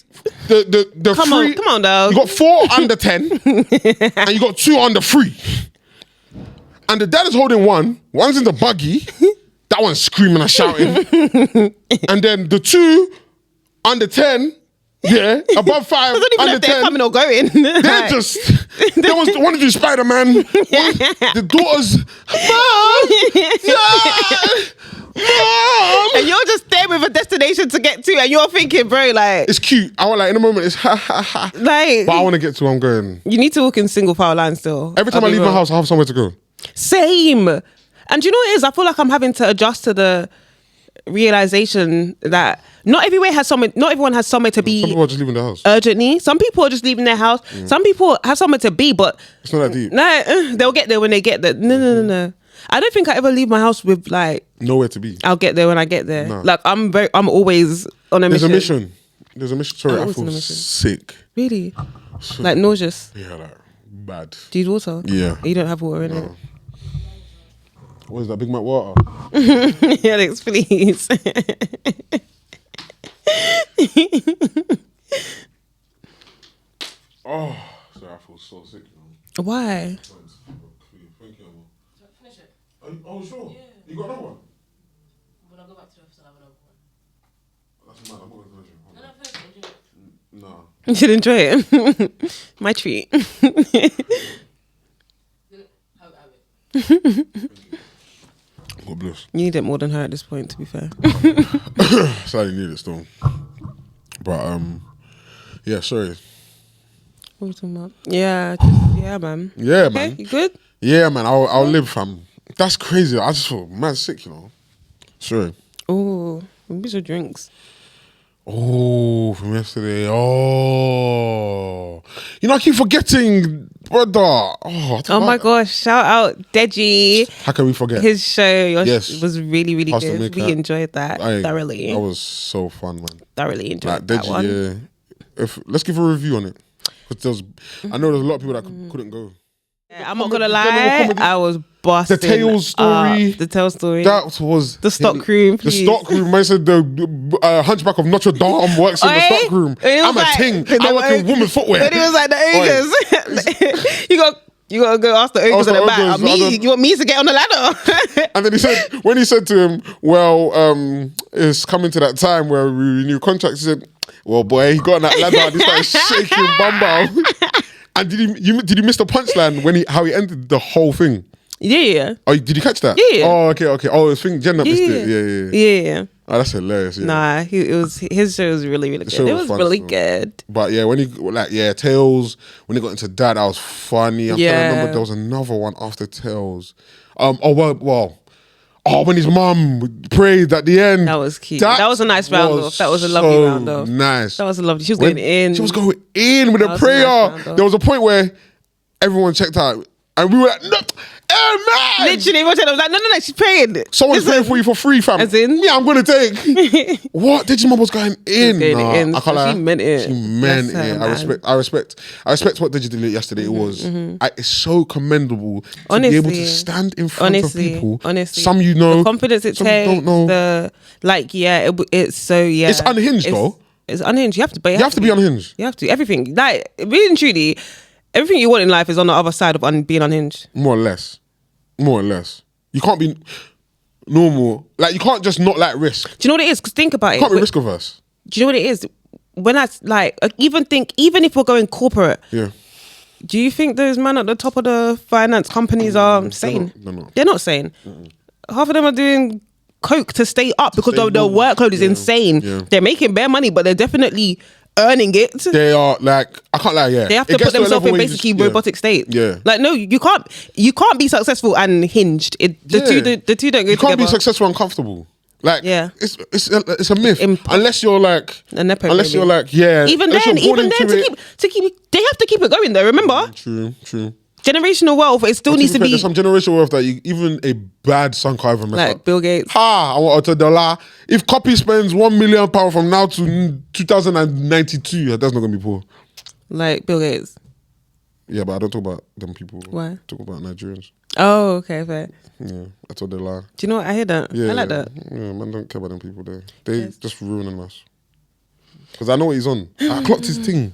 The come 3, on, dog. You got 4 under 10, and you got 2 under 3. And the dad is holding 1. One's in the buggy. That that one's screaming and shouting. And then the 2 under 10, yeah, above 5, I don't even know under if they're 10. coming or going. They're just, there was one to do Spider-Man. The daughters, Mom! And you're just there with a destination to get to, and you're thinking, bro, like, It's cute. I want like in a moment, it's ha ha ha. like, But I want to get to where I'm going. you need to walk in single file line still. Every time I leave my house, I have somewhere to go. Same. And do you know what it is? I feel like I'm having to adjust to the realization that not everyone has somewhere to be. Some people are just leaving the house. Urgently. Some people are just leaving their house. Some people have somewhere to be, but It's not that deep. no, they'll get there when they get there. No. I don't think I ever leave my house with like, Nowhere to be. I'll get there when I get there. No. Like I'm always on a There's mission. a mission. Sorry, I always feel on a mission. sick. Really? Like nauseous. Yeah, like bad. Do you need water? Yeah. You don't have water in it. What is that? Big Mac water? Alex, please. Oh, sorry, I feel so sick. Why? Thank you, Emma. Finish it. Oh, sure. Yeah. You got another one? When I go back to the office, I'll have another one. That's mad. I'm not going to finish it. No, finish it. Enjoy it. No. You should enjoy it. My treat. Have it. God bless. You need it more than her at this point, to be fair. Sadly need it still. But, yeah, sorry. What are we talking about? Yeah, man. Yeah, Okay, man. you good? Yeah, man. I'll live, fam. That's crazy. I just feel mad sick, you know. Sorry. Oh, maybe some drinks. Oh, from yesterday. Oh. You know, I keep forgetting, brother. Oh my gosh! Shout out Deji. How can we forget? His show Yes. was really, really Pastor good. Meerkat. We enjoyed that thoroughly. That was so fun, man. Thoroughly enjoyed Like that Deji, one. yeah. Let's give a review on it. Because I know there's a lot of people that couldn't go. Yeah, I'm not gonna General lie, comedy. I was busting. The Tales story. The Tales story. That was The stock room, The please. stock room. I said the Hunchback of Notre Dame works in the Oi, stock room. it was I'm like- a ting. I work in women's footwear. But it was like the ogres. You got to go ask the ogres Ask in the the back. ogres, Me, you want me to get on the ladder? And then when he said to him, well, it's coming to that time where we renew contracts, he said, well, boy, he got on that ladder and he started shaking bum. And did you miss the punchline how he ended the whole thing? Yeah. Oh, did you catch that? Yeah. Oh, okay. Oh, his thing, Jen missed it. Yeah. Yeah. Oh, that's hilarious. Yeah. Nah, his show was really, really good. show It was was fun really still. good. But yeah, Tales, when he got into that was funny. I'm trying to remember there was another one after Tales. When his mum prayed at the end. That was cute. That was a nice round off. That was a lovely so round off. Nice. That was a lovely. She was going in. She was going in with That a was a nice prayer. round off. There was a point where everyone checked out. And we were like, no, hey man! Literally, everyone said, I was like, no, she's praying. Someone's praying for you for free, fam. As in? Yeah, I'm going to take. What? Deji's mum was going in. Going Nah, in. I can't lie. She meant it. She meant Bless her, it. man. I respect what Deji did yesterday. It was, it's so commendable to be able to stand in front of people. Honestly. Some you know. The confidence it some takes. you don't know. It's so, yeah. It's unhinged though. It's unhinged. You have to, but You have to be unhinged. You have to. Everything. Like, really and truly, everything you want in life is on the other side of being unhinged. More or less. You can't be normal. Like, you can't just not like risk. Do you know what it is? Because think about it. You can't be risk averse. Do you know what it is? When I even if we're going corporate, Yeah. do you think those men at the top of the finance companies are sane? They're not. They're not sane. Half of them are doing coke to stay up because stay the normal. workload is insane. Yeah. They're making bare money, but they're definitely earning it. They are like, I can't lie, yeah. They have It to gets put a themselves level in where you basically just- robotic state. Yeah. Like, no, you can't be successful and hinged. The two don't go You can't be together. successful and comfortable. Like, Yeah. it's a myth. Impossible. Unless you're like, A nepo unless baby. you're like, yeah. Even unless then, you're born into to keep, they have to keep it going though. Remember, True. generational wealth. It still needs to be There's some generational wealth that even a bad son can't even mess like up. Bill Gates. I want to dollar. If Copy spends £1 million from now to 2092, that's not gonna be poor. Like Bill Gates. Yeah, but I don't talk about them people. Why? I talk about Nigerians. Oh, okay, fair. Yeah, I told they lie. Do you know what? I hear that. Yeah, I like that. Yeah, man, don't care about them people there. They just ruining us. Because I know what he's on. I clocked his thing.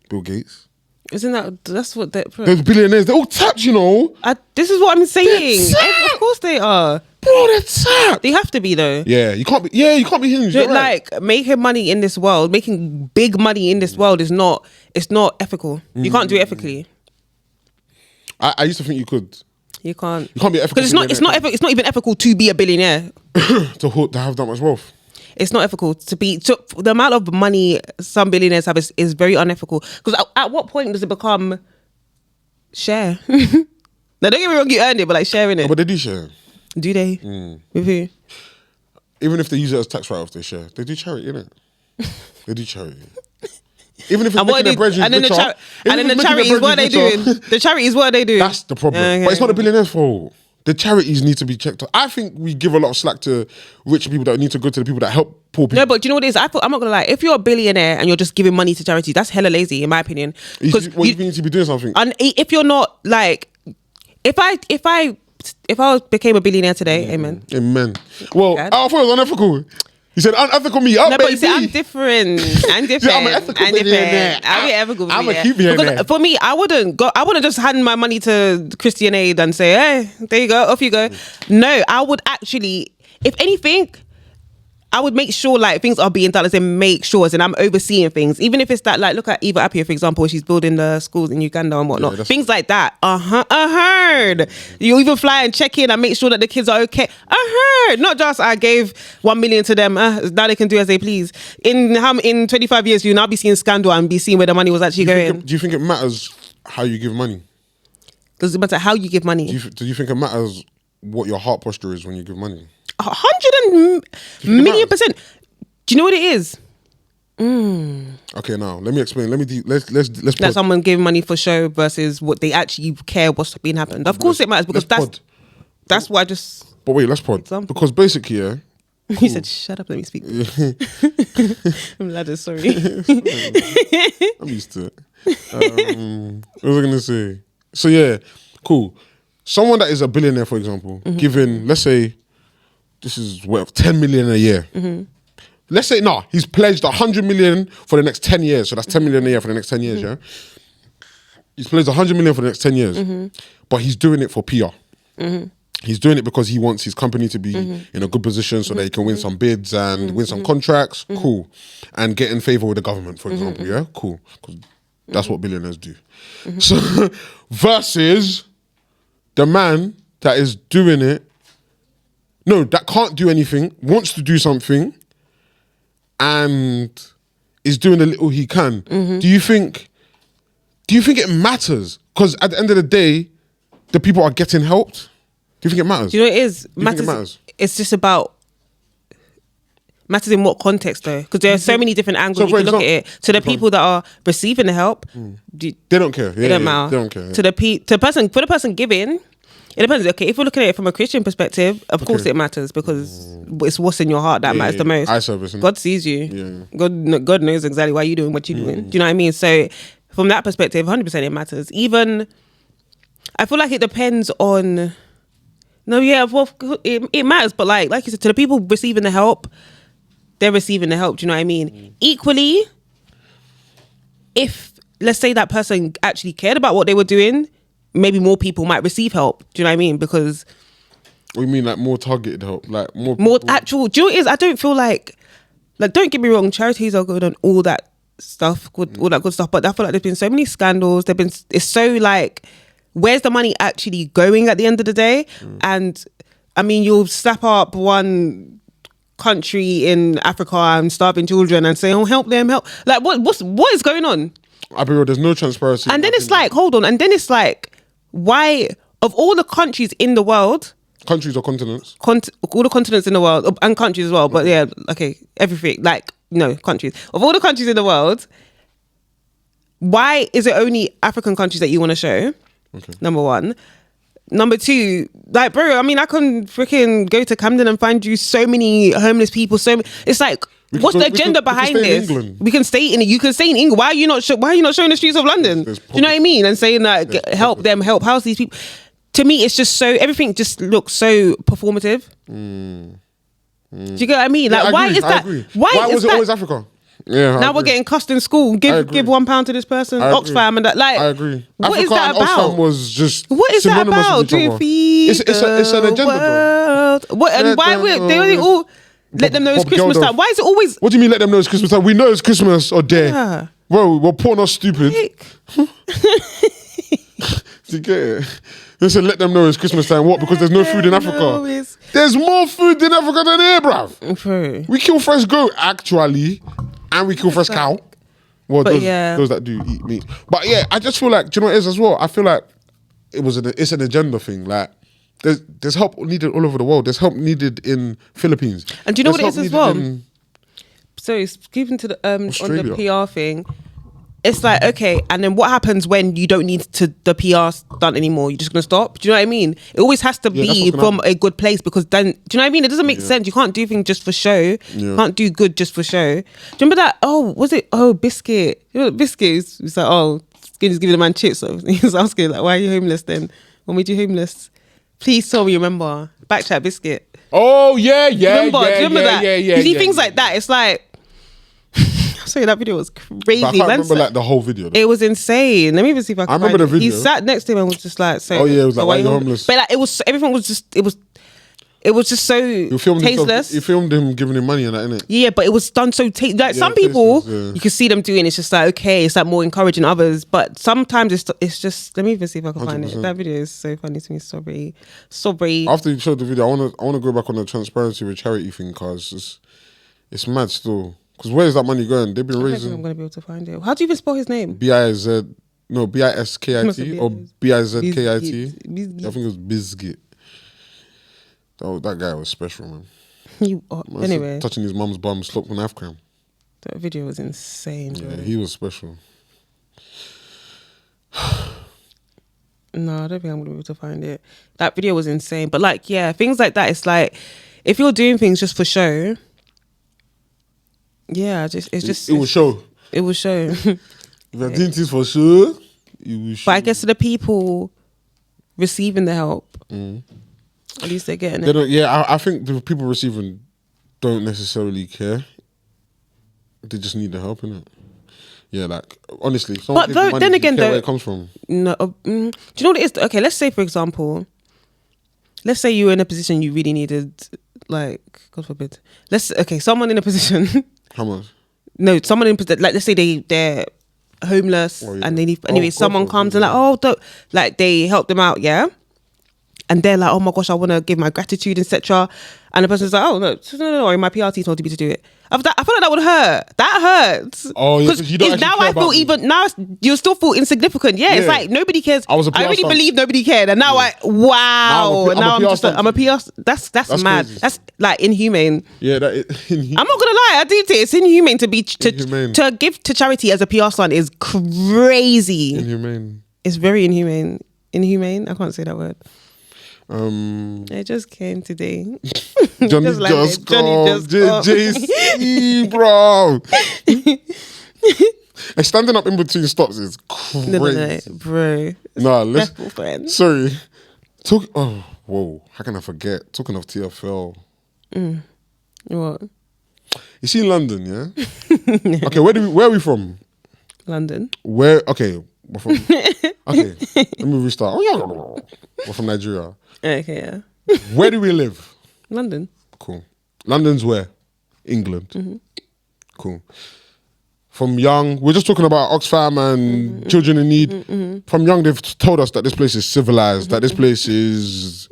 Bill Gates. Isn't that's what Those billionaires, they're all tapped, you know. this is what I'm saying. They're tapped. Of course they are. Bro, that's sad. They have to be though. Yeah, you can't be. Yeah, you can't be hinged. You're right. Like making money in this world, making big money in this world is not. It's not ethical. You can't do it ethically. I used to think you could. You can't. You can't be ethical. Because it's not even ethical to be a billionaire. to have that much wealth. It's not ethical to be. The amount of money some billionaires have is very unethical. Because at what point does it become share? Now don't get me wrong, you earned it, but like sharing it. Oh, but they do share. Do they? With who? Even if they use it as tax write-off, they share. They do charity, innit? They do charity. Even if it's making their brethren richer. And then the charities, what are they doing? The charities, what are they doing? That's the problem. Okay. But it's not the billionaires' fault. The charities need to be checked. I think we give a lot of slack to rich people that need to go to the people that help poor people. No, but do you know what it is? I'm not gonna lie. If you're a billionaire and you're just giving money to charity, that's hella lazy, in my opinion. Because you need to be doing something. And if you're not like, if I became a billionaire today, amen. Amen. Well, I thought it was unethical. You said unethical me up, no, baby. But you see, I'm different. I'm different. I'm an ethical billionaire. I'll be ethical I'm a billionaire. cute billionaire. For me, I wouldn't just hand my money to Christian Aid and say, hey, there you go, off you go. No, I would actually, if anything, I would make sure like things are being done, as in make sure, as in I'm overseeing things. Even if it's that, like, look at Eva Appiah, for example, she's building the schools in Uganda and whatnot. Yeah, things like that. I heard. You even fly and check in and make sure that the kids are okay. I heard. Not just I gave 1 million to them. Now they can do as they please. In 25 years, you'll now be seeing scandal and be seeing where the money was actually going. Do you think it matters how you give money? Does it matter how you give money? Do you think it matters what your heart posture is when you give money? 100 million %. Do you know what it is? Okay, now let me explain. Let's that someone giving money for show versus what they actually care what's being happened. Of course it matters, because that's why I just. But wait, let's pod. Because basically, yeah. Cool. You said, "Shut up, let me speak." I'm ladder, sorry. I'm used to it. What was I gonna say? So yeah, cool. Someone that is a billionaire, for example, giving, let's say, this is worth 10 million a year. Let's say, he's pledged 100 million for the next 10 years. So that's 10 million a year for the next 10 years, yeah? He's pledged 100 million for the next 10 years. But he's doing it for PR. He's doing it because he wants his company to be in a good position so that he can win some bids and win some contracts. Cool. And get in favor with the government, for example, yeah? Cool. Because that's what billionaires do. So, versus the man that is doing it, that can't do anything, wants to do something, and is doing the little he can. Do you think it matters? Because at the end of the day, the people are getting helped. Do you think it matters? Do you know what it is? Matters. It's just about matters in what context though, because there are so many different angles you can look at it. To the people that are receiving the help, they don't care. It don't matter. They don't care. To the person giving. It depends. Okay, if we're looking at it from a Christian perspective, of course it matters, because it's what's in your heart that matters the most. Eye service. God sees you. God knows exactly why you're doing what you're doing. Do you know what I mean? So from that perspective, 100% it matters. Even, I feel like it depends on. No, yeah, well, it matters, but like you said, to the people receiving the help, they're receiving the help. Do you know what I mean? Equally, if let's say that person actually cared about what they were doing, maybe more people might receive help. Do you know what I mean? Because what do you mean, like more targeted help, like more actual. Do you know what it is? I don't feel like don't get me wrong, charities are good on all that stuff, all that good stuff. But I feel like there's been so many scandals. It's so like, where's the money actually going at the end of the day? And I mean, you'll slap up one country in Africa and starving children and say, "Oh, help them, help!" Like, what is going on? I'll be real, there's no transparency. And then it's like, hold on. And then it's like, why, of all the countries in the world... Countries or continents? All the continents in the world, and countries as well. But yeah, okay, everything. Like, no, countries. Of all the countries in the world, why is it only African countries that you want to show? Okay. Number one. Number two, like, bro, I mean, I can freaking go to Camden and find you so many homeless people. It's like... What's the agenda behind this? We can stay in it. You can stay in England. Why are you not showing the streets of London? Do you know what I mean? And saying that help them, help house these people. To me, it's just so, everything just looks so performative. Do you get what I mean? Like, why is that? Why was it always Africa? Yeah, now we're getting cussed in school. Give £1 to this person, Oxfam, and that. Like, I agree. What Africa is that and about? Oxfam was just what is that synonymous about? with each Doing other. feed It's an agenda, bro. What and why they only all let them know it's Christmas time? Why is it always? What do you mean? Let them know it's Christmas time? We know it's Christmas or day. Yeah. Bro, we're poor, not stupid. Do you get it? They said let them know it's Christmas time. What? Because there's no food in Africa. There's more food in Africa than here, bruv. True. We kill fresh goat, actually, and we kill fresh cow. Well, those that do eat meat. But yeah, I just feel like, do you know what it is as well? I feel like it's an agenda thing. Like, there's help needed all over the world. There's help needed in Philippines. And do you know what it is as well? Sorry, keeping to the on Australia. the PR thing. It's like, okay, and then what happens when you don't need the PR stunt anymore? You're just gonna stop? Do you know what I mean? It always has to be from a good place, because then, do you know what I mean? It doesn't make sense. You can't do things just for show. You can't do good just for show. Do you remember that? Oh, was it? Oh, Biscuit. You know, Biscuit. He's like, oh, Skinny's giving the man chips. So he was asking, like, why are you homeless then? What made you homeless? Please tell me you remember. Backchat Biscuit. Oh, yeah. Do you remember that? You see things like that. It's like, sorry, that video was crazy. But I can't remember like the whole video. It was insane. Let me even see if I can. I remember the video. He sat next to him and was just like, so, oh yeah, it was like, why are you homeless? But like, everything was just, it was just so tasteless. You filmed him giving him money and that, innit? Yeah, but it was done so like some people you can see them doing. It's just like, okay, it's like more encouraging others. But sometimes it's just. Let me even see if I can 100%. Find it. That video is so funny to me. Sorry. After you showed the video, I want to go back on the transparency with charity thing, because it's mad still. Because where is that money going? They've been raising. I'm going to be able to find it. How do you even spell his name? Biskit or Biskit. I think it was Biscuit. That guy was special, man. Anyway, touching his mum's bum, sloped with knife crime. That video was insane. Yeah, he was special. No, I don't think I'm going to be able to find it. That video was insane. But like, yeah, things like that. It's like, if you're doing things just for show. Yeah, it will show. It will show. If you're doing things for sure, it will show. But I guess to the people receiving the help, at least they're getting it. Yeah, I think the people receiving don't necessarily care. They just need the help, innit? Yeah, like, honestly. But then again, where it comes from. No, do you know what it is? Okay, let's say, for example, let's say you were in a position you really needed, like, God forbid. Someone in a position. How much? No, someone in, like, let's say they're homeless and they need, anyway, someone comes and like, they help them out, yeah? And they're like, oh my gosh, I want to give my gratitude, etc. And the person's like, oh no, my PR team told me to do it. I feel like that would hurt. That hurts. Oh yeah, because you don't now I feel even now you still feel insignificant. Yeah, it's like nobody cares. I already believed nobody cared, and now now I'm a PR. That's mad. Crazy. That's like inhumane. Yeah, I'm not gonna lie. I do think it's inhumane to give to charity as a PR stunt is crazy. Inhumane. It's very inhumane. Inhumane. I can't say that word. It just came today. Johnny just called. JC, bro. And standing up in between stops is crazy. No, bro. Nah, listen. Sorry. Whoa. How can I forget? Talking of TFL. What? You see London, yeah? Okay, where are we from? London. Where? Okay. We're from. Okay, let me restart. We're from Nigeria. Okay, yeah. Where do we live? London. Cool. London's where? England. Cool. From young, we're just talking about Oxfam and children in need. From young, they've told us that this place is civilized, that this place is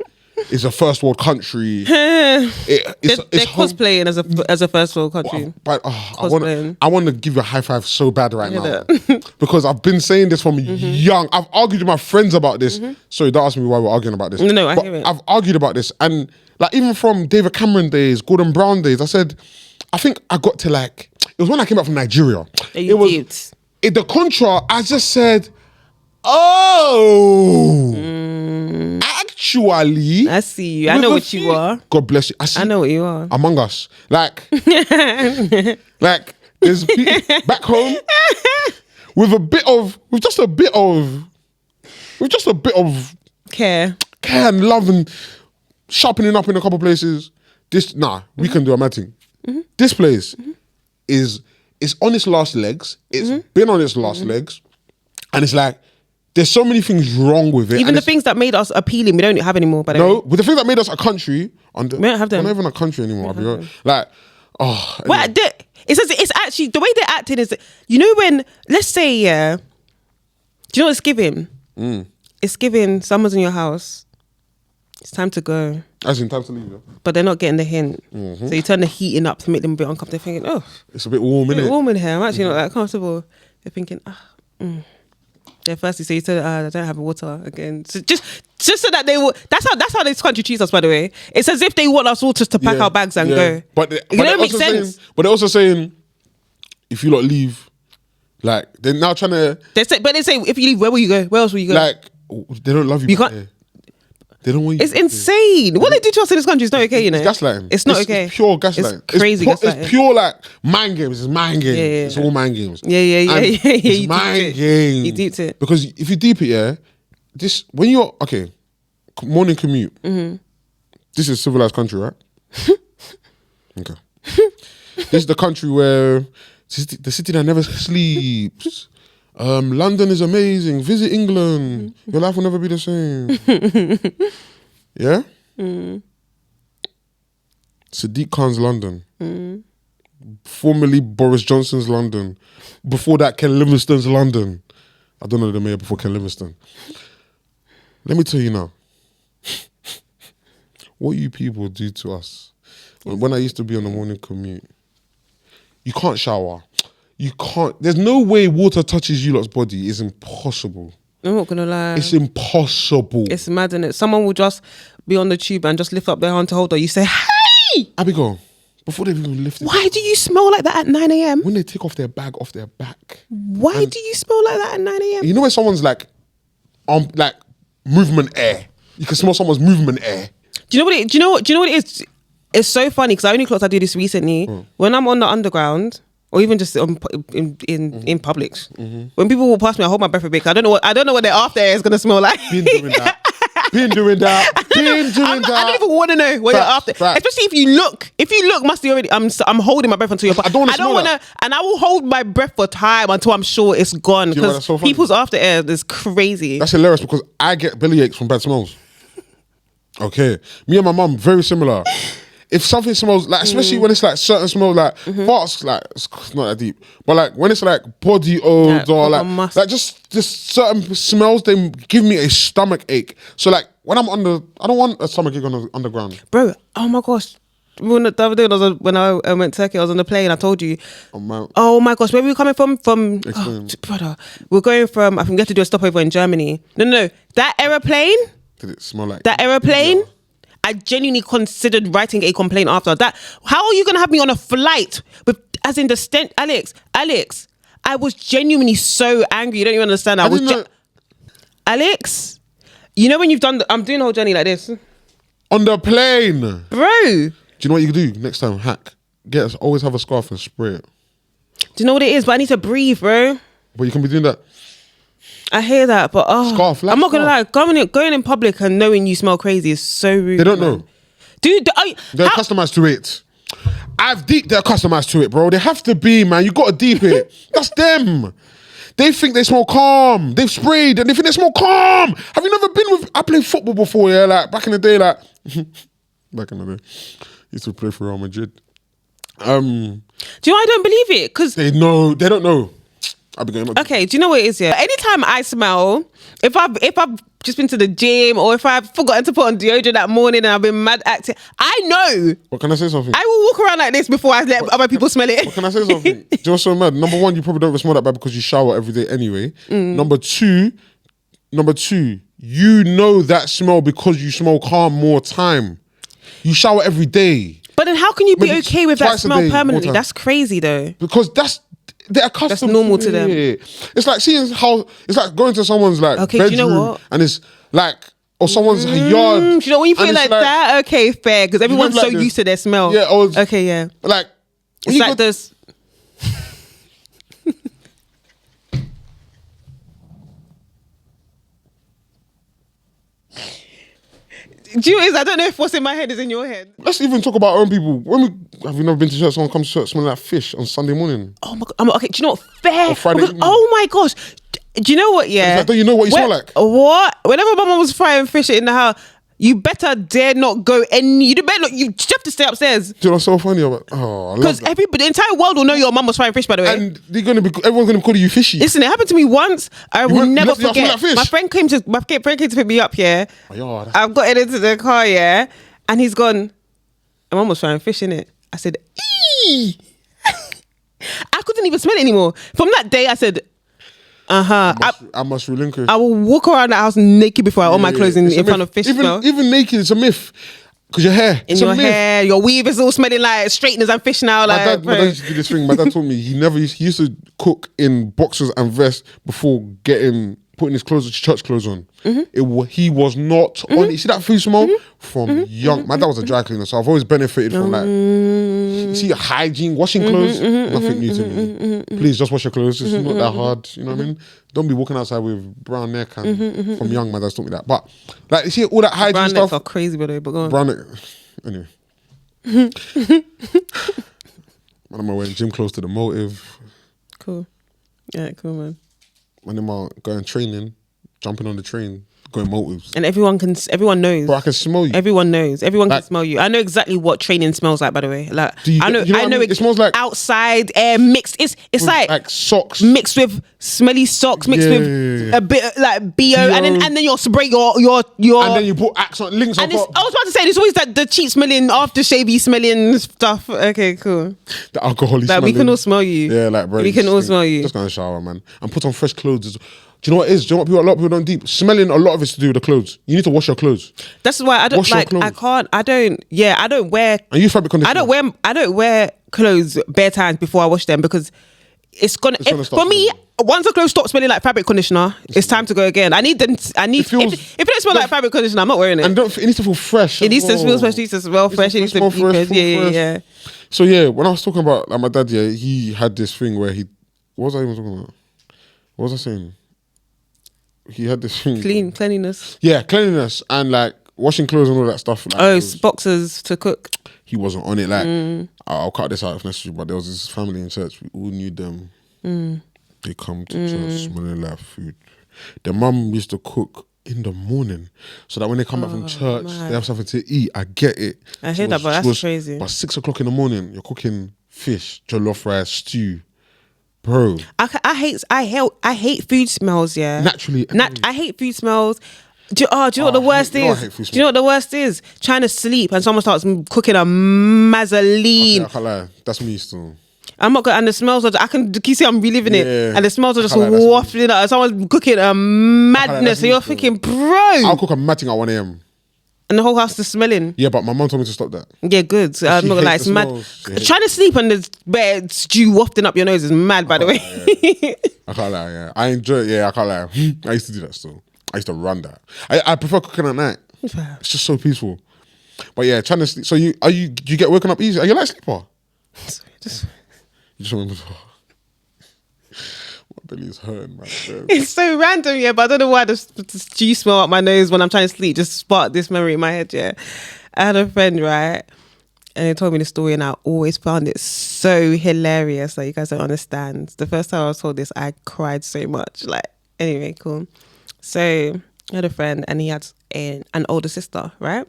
a first world country. They're cosplaying as a first world country. But I want to give you a high five so bad right now. Because I've been saying this from young. I've argued with my friends about this. Sorry, don't ask me why we're arguing about this. No, I hear it. I've argued about this. And like even from David Cameron days, Gordon Brown days, I think I got to like, it was when I came back from Nigeria. The contra, I just said, actually, I see you. I know what you are. God bless you. I know what you are. Among Us. Like there's back home with just a bit of care and love and sharpening up in a couple places. We can do a mad thing. This place is it's on its last legs. It's Mm-hmm. been on its last legs, and it's like there's so many things wrong with it. Even and the things that made us appealing, we don't have anymore. By the way. no, but the thing that made us a country, we don't have them. We're not even a country anymore. I'll be honest. Like, Well, it's actually the way they're acting is, you know, when let's say, yeah, do you know what it's giving? It's giving someone's in your house. It's time to go, as in time to leave. Yeah? but they're not getting the hint. So you turn the heating up to make them a bit uncomfortable. They're thinking, oh, It's a bit warm, it's a innit? bit warm in here. I'm actually not that comfortable. They're thinking, They're thirsty, so you said, I don't have water again. So just so that they will. That's how this country treats us. By the way, it's as if they want us all just to pack our bags and go. But it don't make sense. But they're also saying, if you lot leave, like they're now trying to. They say if you leave, where will you go? Where else will you go? Like they don't love you. You back can't- there. They don't want you. It's insane. What they do to us in this country is not okay. You know, It's gaslighting. It's not okay. It's pure gaslighting. It's crazy gaslighting. It's pure like mind games. It's mind games. Yeah. It's all mind games. Yeah. And You It's mind deeped it. games. You deeped it. Because if you deep it, yeah, this when you're okay, morning commute. This is a civilized country, right? Okay. This is the country where the city that never sleeps. London is amazing. Visit England. Your life will never be the same. Yeah? Sadiq Khan's London. Formerly Boris Johnson's London. Before that, Ken Livingstone's London. I don't know the mayor before Ken Livingstone. Let me tell you now. What you people do to us. When I used to be on the morning commute, you can't shower. You can't. There's no way water touches you lot's body. It's impossible. I'm not gonna lie. It's impossible. It's mad, innit? Someone will just be on the tube and just lift up their hand to hold her. You say, "Hey, Abigail, before they've even lifted, why do you smell like that at 9 a.m? when they take off their bag off their back, Why do you smell like that at 9 a.m? you know when someone's like movement air. You can smell someone's movement air. Do you know what it? Do you know what it is? It's so funny because I only clocked I do this recently. When I'm on the underground, or even just in Publix, when people walk past me, I hold my breath a bit. 'Cause I don't know what their after air is gonna smell like. Been doing that. Been doing that. Been doing that. I don't even want to know what you're after. Facts. Especially if you look, must be already. I'm holding my breath until you're. I don't wanna smell and I will hold my breath for time until I'm sure it's gone. Do you know Because that's so funny? people's after air is crazy. That's hilarious because I get belly aches from bad smells. Okay. Me and my mum, very similar. If something smells like, especially when it's like certain smells like farts, like it's not that deep, but like when it's like body odor, like just certain smells, they give me a stomach ache. So like when I don't want a stomach ache on the underground. Bro, oh my gosh. The other day when I went to Turkey, I was on the plane. I told you. Oh my gosh, where were we coming from? Brother, we're going from. I think we have to do a stopover in Germany. No, that aeroplane. Did it smell like that aeroplane? Yeah. I genuinely considered writing a complaint after that. How are you gonna have me on a flight with, as in the stench, Alex? I was genuinely so angry. You don't even understand. Alex, you know when you've done. I'm doing the whole journey like this on the plane, bro. Do you know what you can do next time? Hack. Always have a scarf and spray it. Do you know what it is? But I need to breathe, bro. But you can be doing that. I hear that, but scarf. I'm not gonna lie. Going in public and knowing you smell crazy is so rude. They don't know, dude. They're customized to it. I've deep. They're customized to it, bro. They have to be, man. You gotta deep it. That's them. They think they smell calm. They've sprayed and they think they smell calm. Have you never been with? I played football before, yeah. Like back in the day, like back in the day, used to play for Real Madrid. Do you know I don't believe it? Because they know. They don't know. I'll be going. Okay, do you know what it is? Yeah. Anytime I smell, if I've just been to the gym or if I've forgotten to put on deodorant that morning and I've been mad acting, I know. What can I say something? I will walk around like this before I let other people smell it. What can I say something? Do you know what's so mad? Number one, you probably don't smell that bad because you shower every day anyway. Number two, you know that smell because you smell calm more time. You shower every day. But then how can you be Maybe okay with that twice a smell day, permanently? more time. That's crazy though. Because they're accustomed. That's normal to them. It's like seeing how it's like going to someone's like Okay, bedroom do you know what? and it's like or someone's yard. Do you know when you feel like that? Okay, fair, because everyone's so used to their smell. Yeah. Okay, yeah. Like it's like this. Do you know what it is? I don't know if what's in my head is in your head. Let's even talk about our own people. When have you never been to church? Someone comes to church smelling like fish on Sunday morning. Oh my god. Okay, do you know what? Fair. Or Friday Because, evening. oh my gosh. Do you know what? Yeah. Like, don't you know what you smell like? What? Whenever my mum was frying fish in the house, you better dare not go any. You better not. You just have to stay upstairs. Do you know what's so funny about? Oh, I love Because that. everybody, the entire world will know your mum was frying fish. By the way. And everyone's gonna be calling you fishy. Listen, it happened to me once. I will went- never you smell forget. like fish? My friend came to pick me up. Yeah. Oh, yo, that's- I've gotten into the car. Yeah, and he's gone. My mum was frying fish in it. I said, eee. I couldn't even smell it anymore. From that day, I said, I must relinquish. I will walk around the house naked before I own my clothes It's a in front myth. of fish Even, smell. even naked, it's a myth. Because your hair. In it's your a myth. hair, your weave is all smelling like straighteners and fish now. My Like, dad used to do this thing. My dad told me he used to cook in boxers and vests before putting his church clothes on. He was not on. You see that food smell from young. My dad was a dry cleaner, so I've always benefited from like. You see, hygiene, washing clothes, nothing new to me. Please just wash your clothes. It's not that hard. You know what I mean? Don't be walking outside with brown neck. And from young, my dad's taught me that. But like, you see all that hygiene brown stuff. necks are crazy, by the way. But go on. Brown neck. Anyway. Man, I'm wearing gym clothes to the motive. Cool. Yeah, cool, man. When I'm going training, jumping on the train, going motives. And everyone knows. Bro, I can smell you. Everyone knows. Everyone Like- can smell you. I know exactly what training smells like. By the way, like Do you I know. get- you know I what I know. mean? It smells like- outside air mixed. It's like socks. mixed with smelly socks, mixed Yeah, with yeah, yeah. a bit of, like BO, and BO. then you'll spray your And then you put accent links on and it's, top. I was about to say, there's always that the cheap smelling, aftershave smelling stuff. Okay, cool. The alcohol. Like we can all smell you. Yeah, like bro. we can all smell you. Just go and shower, man, and put on fresh clothes. Do you know what it is? Do you know what a lot of people don't deep? Smelling, a lot of it's to do with the clothes. You need to wash your clothes. That's why I don't Wash your like. I clothes. can't. I don't. Yeah, I don't wear. And use fabric conditioner. I don't wear clothes bare times before I wash them because it's gonna. gonna start For me, smelling. once the clothes stop smelling like fabric conditioner, it's time to go again. I need them. If it don't smell like fabric conditioner, I'm not wearing it. And it needs to feel fresh. It needs to as smell well. fresh. It needs to smell fresh. It needs to smell be fresh, fresh. feel Yeah, fresh. yeah. So yeah, when I was talking about like my dad, yeah, he had this thing where what was I even talking about? What was I saying? He had this thing. Cleanliness. Yeah, cleanliness and like washing clothes and all that stuff. Like, Oh, boxes to cook. he wasn't on it. Like, I'll cut this out if necessary, but there was this family in church. We all knew them. They come to church smelling like food. Their mum used to cook in the morning so that when they come back from church, they have something to eat. I get it. I hear that, but that's crazy. But 6 o'clock in the morning, you're cooking fish, jollof rice, stew. Bro. I hate food smells. Yeah, Naturally. I hate food smells. Do you know what the worst I hate is? food Do you know what the worst is? Trying to sleep and someone starts cooking a mazzoline. I can't lie. That's me still. I'm not good, and the smells are. Can you see I'm reliving it? Yeah. And the smells are just I can't lie, that's me. wafting out. Someone's cooking a madness, that's and me you're still. thinking, bro, I'll cook a matting at 1 a.m. and the whole house is smelling. Yeah, but my mum told me to stop that. Yeah, good. I'm not gonna lie, hates it's the mad. smells. She hates Trying to sleep and there's bed stew wafting up your nose is mad. By the way, I can't lie, yeah. I enjoy it, yeah, I can't lie. I used to do that still. I used to run that. I prefer cooking at night. It's just so peaceful. But yeah, trying to sleep. So do you get woken up easy? Are you a light sleeper? You just remember, my belly is hurting, man. It's so random, yeah, but I don't know why the stew smell up my nose when I'm trying to sleep just sparked this memory in my head, yeah. I had a friend, right, and they told me the story and I always found it so hilarious that you guys don't understand. The first time I was told this, I cried so much. Like, anyway, cool. So I had a friend and he had an older sister, right?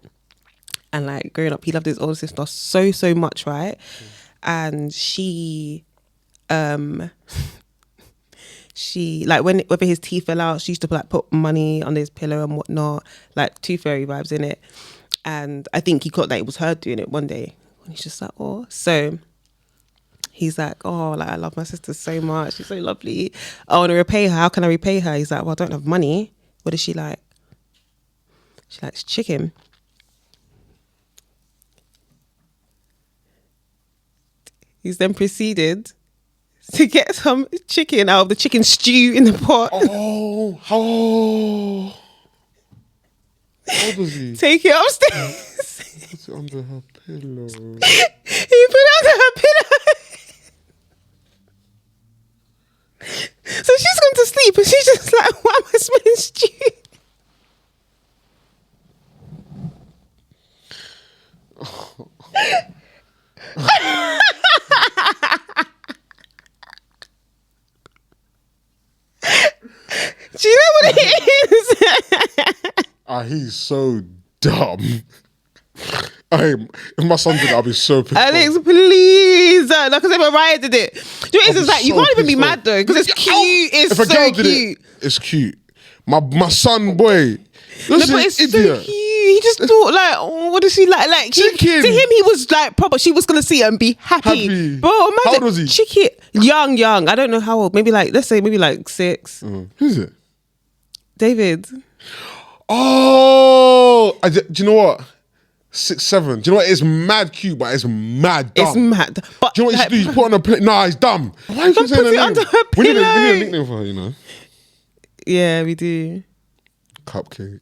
And like growing up, he loved his older sister so much, right? And she like whether his teeth fell out, she used to like put money on his pillow and whatnot, like tooth fairy vibes in it. And I think he caught that it was her doing it one day. And he's just like, oh. So he's like, oh, like I love my sister so much. She's so lovely. I want to repay her. How can I repay her? He's like, well, I don't have money. What does she like? She likes chicken. He's then proceeded to get some chicken out of the chicken stew in the pot. Oh, how old was he? Take it upstairs. Put it under her pillow. He put it under her pillow. So she's gone to sleep and she's just like, why am I smelling stew? Do you know what it is? He's so dumb. If my son did that, I'd be so pissed Alex, off. please. No, because if Mariah did it. Do you know what it is? It's like, you so can't even be pissed mad off. though, because it's cute. It's If a so girl did cute. it, it's cute. My son, boy. No, Listen, but it's idiot. so cute. He just thought like, oh, what does she like? Like Chicken. to him, he was like, proper. She was gonna see it and be happy. Bro, imagine. How old was he? Chicken, young. I don't know how old. Maybe like, let's say maybe like 6. Who's it? David. Oh, do you know what? 6, 7. Do you know what? It's mad cute, but it's mad dumb. It's mad. But Do you know what he should do? He put on a plate. Nah, he's dumb. Why are you Don't saying put her it name? under her We need a pillow. nickname for her, you know. Yeah, we do. Cupcake.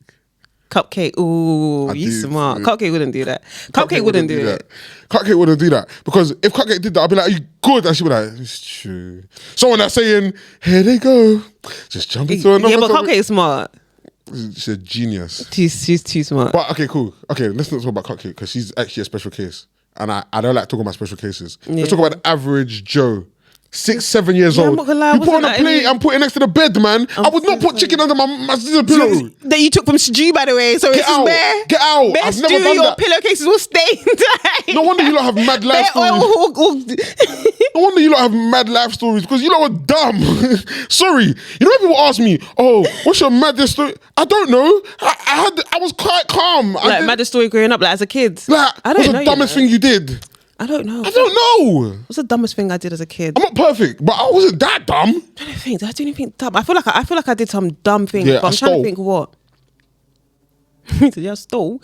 Cupcake. Ooh, I you do, smart. yeah. Cupcake wouldn't do that. Cupcake wouldn't do it. Cupcake wouldn't do that. Because if Cupcake did that, I'd be like, are you good? And she'd be like, it's true. Someone that's saying, here they go. Just jump into another Yeah, but topic. Cupcake's smart. She's a genius. She's too smart. But okay, cool. Okay, let's not talk about Cupcake because she's actually a special case. And I don't like talking about special cases. Yeah. Let's talk about the average Joe. 6, 7 years Yeah, I'm old. not gonna lie, I You put on wasn't a that plate any- and put it next to the bed, man. I would not put chicken under my sister's pillow. That you took from Stew, by the way. So Get it's out. bare. Get out. Bare I've Stew, never done your that. pillowcases will stain. No wonder you lot have mad life Bare stories. oil. No wonder you lot have mad life stories because you lot are dumb. Sorry. You know when people ask me, oh, what's your maddest story? I don't know. I was quite calm. Like, maddest story growing up, like as a kid. Like, I what's don't know. the dumbest thing you did? I don't know. I don't know. What's the dumbest thing I did as a kid? I'm not perfect, but I wasn't that dumb. I don't think. I do anything dumb. I feel like I did some dumb thing. Yeah, but I'm I trying stole. to think what. Yeah, I stole.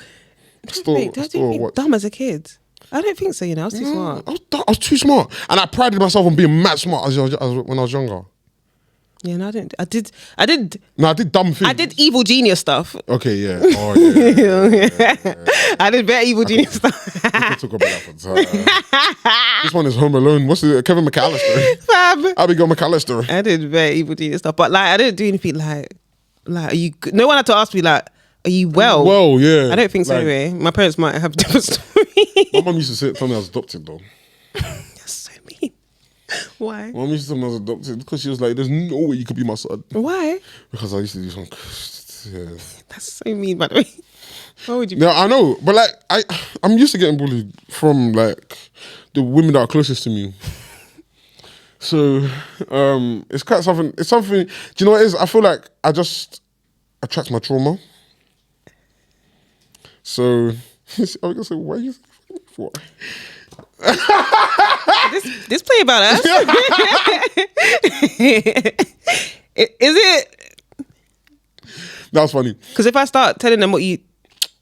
Stole Did I do anything what? dumb as a kid? I don't think so. You know, I was too smart. I was too smart. And I prided myself on being mad smart when I was younger. Yeah, no, I didn't. I did. No, I did dumb things. I did evil genius stuff. Okay, yeah. Oh, yeah. I did very evil genius stuff. We can talk about that for time. This one is Home Alone. What's it? Kevin McAllister. Fab. Abigail McAllister. I did very evil genius stuff, but like I didn't do anything like are you? No one had to ask me like, are you well? Well, yeah. I don't think so. Like, Anyway, my parents might have a different story. My mum used to tell me I was adopted though. That's so mean. Why? My mum used to tell me I was adopted because she was like, there's no way you could be my son. Why? Because I used to do some. Yeah. That's so mean, by the way. Why would you? No, I know, but like I'm used to getting bullied from like the women that are closest to me. So it's quite something. It's something. Do you know what it is? I feel like I just attract my trauma. So I was gonna say, why are you for? This play about us. Is it? That was funny. Because if I start telling them what you,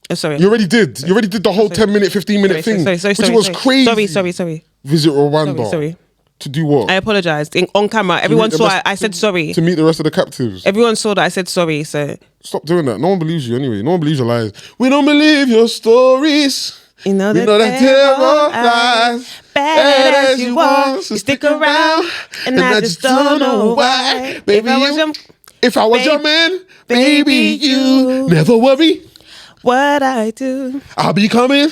oh, sorry. You already did. You already did the whole 10-minute, 15-minute thing, which was crazy. Sorry. Visit Rwanda. Sorry. To do what? I apologized on camera. Everyone meet the saw rest- I said sorry. To meet the rest of the captives. Everyone saw that I said sorry. So Stop doing that. No one believes you anyway. No one believes your lies. We don't believe your stories. you know We that know that they're all lies. bad as you are. You stick around, and I just don't know why. Baby, if I was your man, baby, you never worry. What I do I'll be coming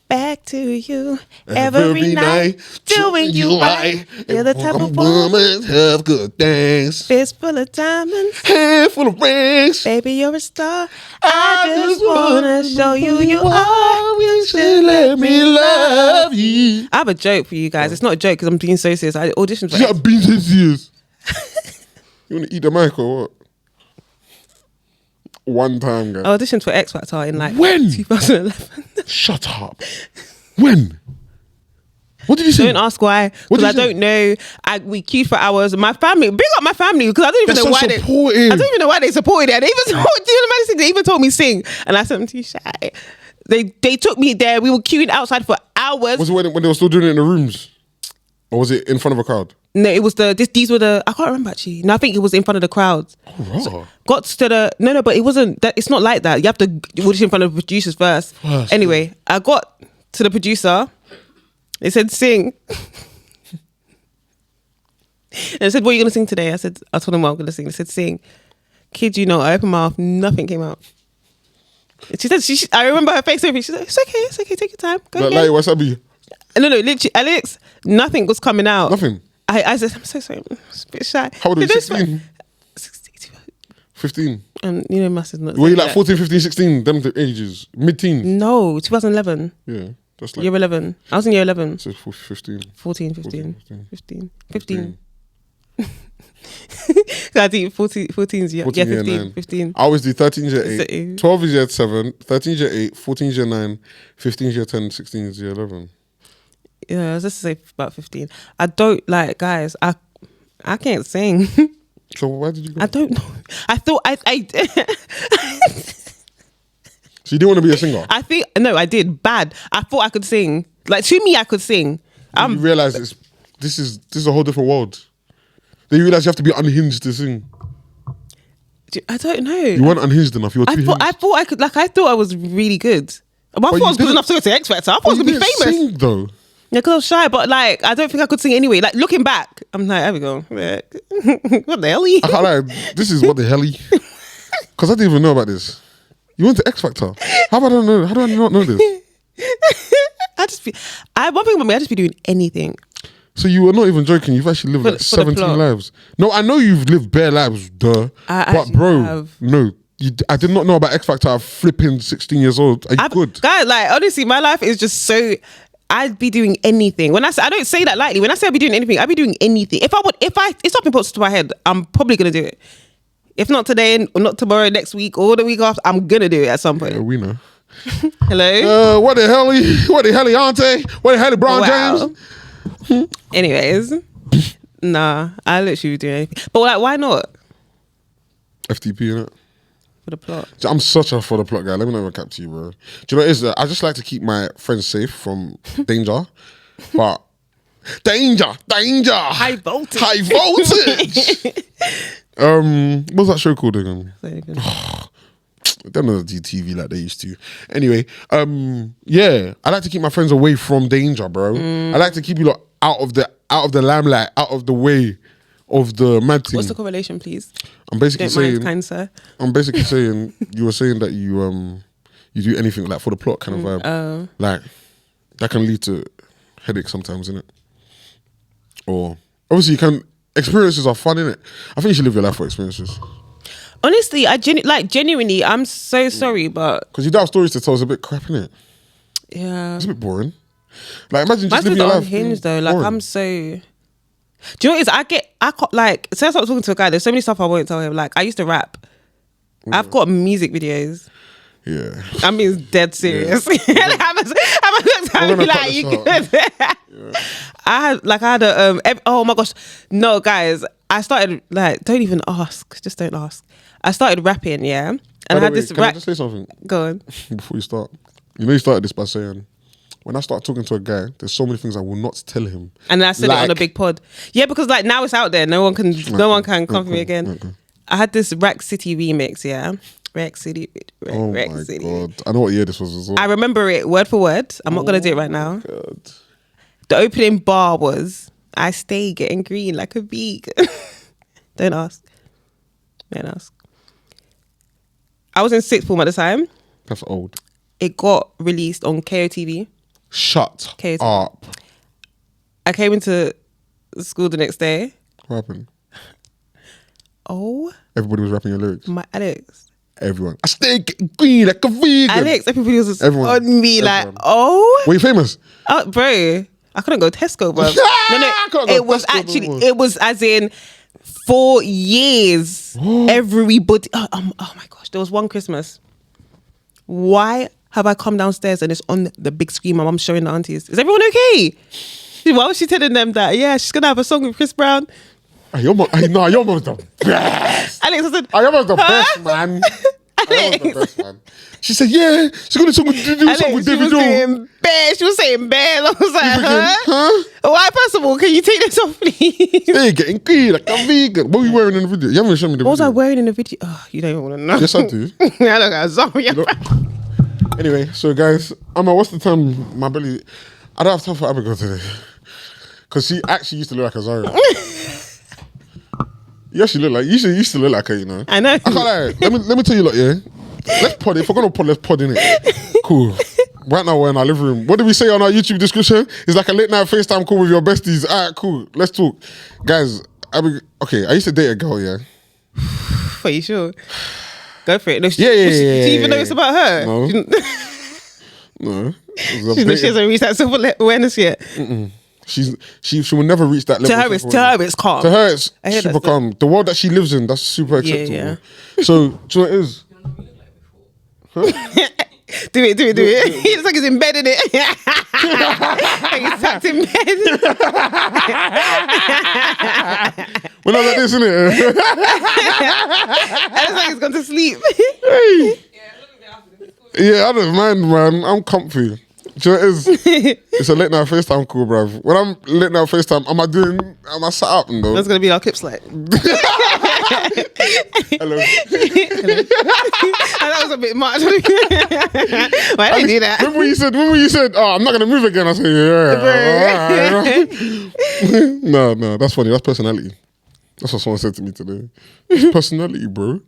back to you every night, doing you right. You're the type of woman, woman have good things, fist full of diamonds. hand full of rings. Baby, you're a star. I just wanna show you you are. You should let me love you. I have a joke for you guys. It's not a joke because I'm being so serious. I auditioned for You got beans and years. You want to eat the mic or what? One time, guys. I auditioned for X Factor in like When? 2011. Shut up. When? What did you say? Don't ask why, What because I did you say? don't know. We queued for hours. My family, big up my family, because I don't even They're know so why supportive. I don't even know why they supported it. They even told, do you know the thing? They even told me sing, and I said I'm too shy. They took me there. We were queuing outside for hours. Was it when they were still doing it in the rooms? Or was it in front of a crowd? No, it was these were the, I can't remember actually. No, I think it was in front of the crowd. Oh, raw. Got to the, no, but it wasn't that. It's not like that. You have to audition in front of the producers first. Anyway, I got to the producer. They said sing. And I said, what are you gonna sing today? I told them what I'm gonna sing. They said sing. Kid, you know, I opened my mouth, nothing came out. She said, I remember her face. She said, it's okay, take your time. Go Like again. wasabi. No, literally, Alex, nothing was coming out. Nothing. I said, I'm so sorry, I'm a bit shy. How old are you? They just 16? went, 16. 15. And you know, maths is not. Were you like 14, 15, 16? Them the ages, mid-teens. No, 2011. Yeah, that's like Year 11. I was in year 11. so 15. 14, 15. 15. 15. I think 14 is year 14 year 15. 9. 15. I always do 13 year 8, So- 12 is year 7, 13 year 8, 14 year 9, 15 year 10, 16 is year 11. Yeah, let's just say about 15. I don't like, guys. I can't sing. So why did you go? I don't know. I thought I So you didn't want to be a singer? I think no, I did bad. I thought I could sing. Like to me, I could sing. You realise this is a whole different world. Then you realise you have to be unhinged to sing. I don't know. You weren't unhinged enough. You were too hinged. I thought I could. Like I thought I was really good. But I thought I was good enough to go to X Factor. I thought I was you gonna be didn't famous. sing though. Yeah, because I was shy. But like, I don't think I could sing anyway. Like looking back, I'm like, there we go. What the hell? I can't lie. This is what the hell? Because I didn't even know about this. You went to X Factor. How do I not know? How do I not know this? One thing about me, I just be doing anything. So you were not even joking. You've actually lived For like the 17 plot. lives. No, I know you've lived bare lives, duh. I but actually bro, have. no. I did not know about X Factor. I'm flipping 16 years old. Are you good? Guys, like honestly, my life is just so. I'd be doing anything. When I say, I don't say that lightly. When I say I'd be doing anything, I'd be doing anything. If something pops to my head, I'm probably gonna do it. If not today, or not tomorrow, next week, or the week after, I'm gonna do it at some point. Yeah, we know. Hello. What the hell? What the hell, Auntie? What the hell, LeBron James? Anyways, nah, I literally do anything. But like, why not? FTP, innit? For the plot. I'm such a for the plot guy. Let me know what cap to you, bro. Do you know what it is? I just like to keep my friends safe from danger. But danger. High voltage. High voltage. What's that show called again? I don't know the TV like they used to. Anyway, yeah, I like to keep my friends away from danger, bro. I like to keep you lot out of the limelight, out of the way of the mad thing. What's the correlation, please? I'm basically Don't mind, saying, kind sir. I'm basically saying, you were saying that you do anything like for the plot kind of vibe. Like that can lead to headaches sometimes, innit? Or obviously you can. Experiences are fun, innit? I think you should live your life for experiences. Honestly, genuinely, I'm so sorry, but Because you don't have stories to tell. It's a bit crap, innit? yeah, It's a bit boring. Like imagine just mine's living your life. unhinged though. Like boring. I'm so. Do you know what it is? I can't, like, since I started talking to a guy, there's so many stuff I won't tell him. Like I used to rap. I've got music videos. Yeah. I mean, it's dead serious. Like, I'm looked at me like you could. I had a oh my gosh, no guys, I started like don't even ask, just don't ask. I started rapping, yeah, and I had this Can I rap. just say something Go on. before you start? You know you started this by saying, when I start talking to a guy, there's so many things I will not tell him. And I said it on a Like- big pod. Yeah, because like now it's out there. No one can come for me again. I had this Rack City remix, yeah. Rack City. Oh Rack my City. god! I know what year this was as well. I remember it word for word. I'm not gonna do it right now. God. The opening bar was, I stay getting green like a vegan. Don't ask. I was in sixth form at the time. That's old. It got released on KOTV. Shut KOTV. up. I came into school the next day. What happened? Oh, Everybody was rapping your lyrics. my Alex. Everyone. I stay getting green like a vegan. Alex, everybody was just Everyone. on me like, Everyone. oh. Were you famous? Bro, I couldn't go Tesco, bro. I couldn't go It was Tesco, actually, bro. it was as in 4 years. Everybody, oh my gosh, there was one Christmas. Why have I come downstairs and it's on the big screen? My mom's showing the aunties. Is everyone okay? Why was she telling them that? Yeah, she's gonna have a song with Chris Brown. Your mom's the best. Alex, I said, Your mom's the best, man. Your mom's the best, man. She said, yeah, she's gonna do a song with she was Davido. saying bear. She was saying bear. I was like, Huh? Why, first of all, can you take this off, please? Hey, getting green like a vegan. What were you wearing in the video? You haven't shown me the What was I video. wearing in the video? Oh, you don't even want to know. Yes, I do. I look like a zombie. Anyway, so guys, Emma, what's the time? My belly. I don't have time for Abigail today. Because she actually used to look like a Zara. You actually look like, you used to look like her, you know. I know. I can't lie. Let me tell you, yeah. Let's pod it. If we're going to pod, let's pod in it. Cool. Right now, we're in our living room. What did we say on our YouTube description? It's like a late night FaceTime call with your besties. All right, cool. Let's talk. Guys, okay, I used to date a girl, yeah. Are you sure? Go for it. No, Yeah. Do you even know it's about her? No. She, No. she hasn't reached that self-awareness yet. She will never reach that level. To her, it's calm. To her, it's I hear super that calm. The world that she lives in, that's super acceptable. Yeah. So, do you know what it is? Do it. He looks like he's embedded in it. Like he's tucked in bed. When I like this, innit? It looks like he's gone to sleep. Hey. Yeah, I don't mind, man. I'm comfy. Do you know what it is? It's a late night FaceTime call, bruv. When I'm late night FaceTime, am I sat up? No? That's going to be our clip slide. Hello. That was a bit much. Why did I do that? Remember when you said, oh, I'm not going to move again? I said, yeah. No, that's funny. That's personality. That's what someone said to me today. It's personality, bro.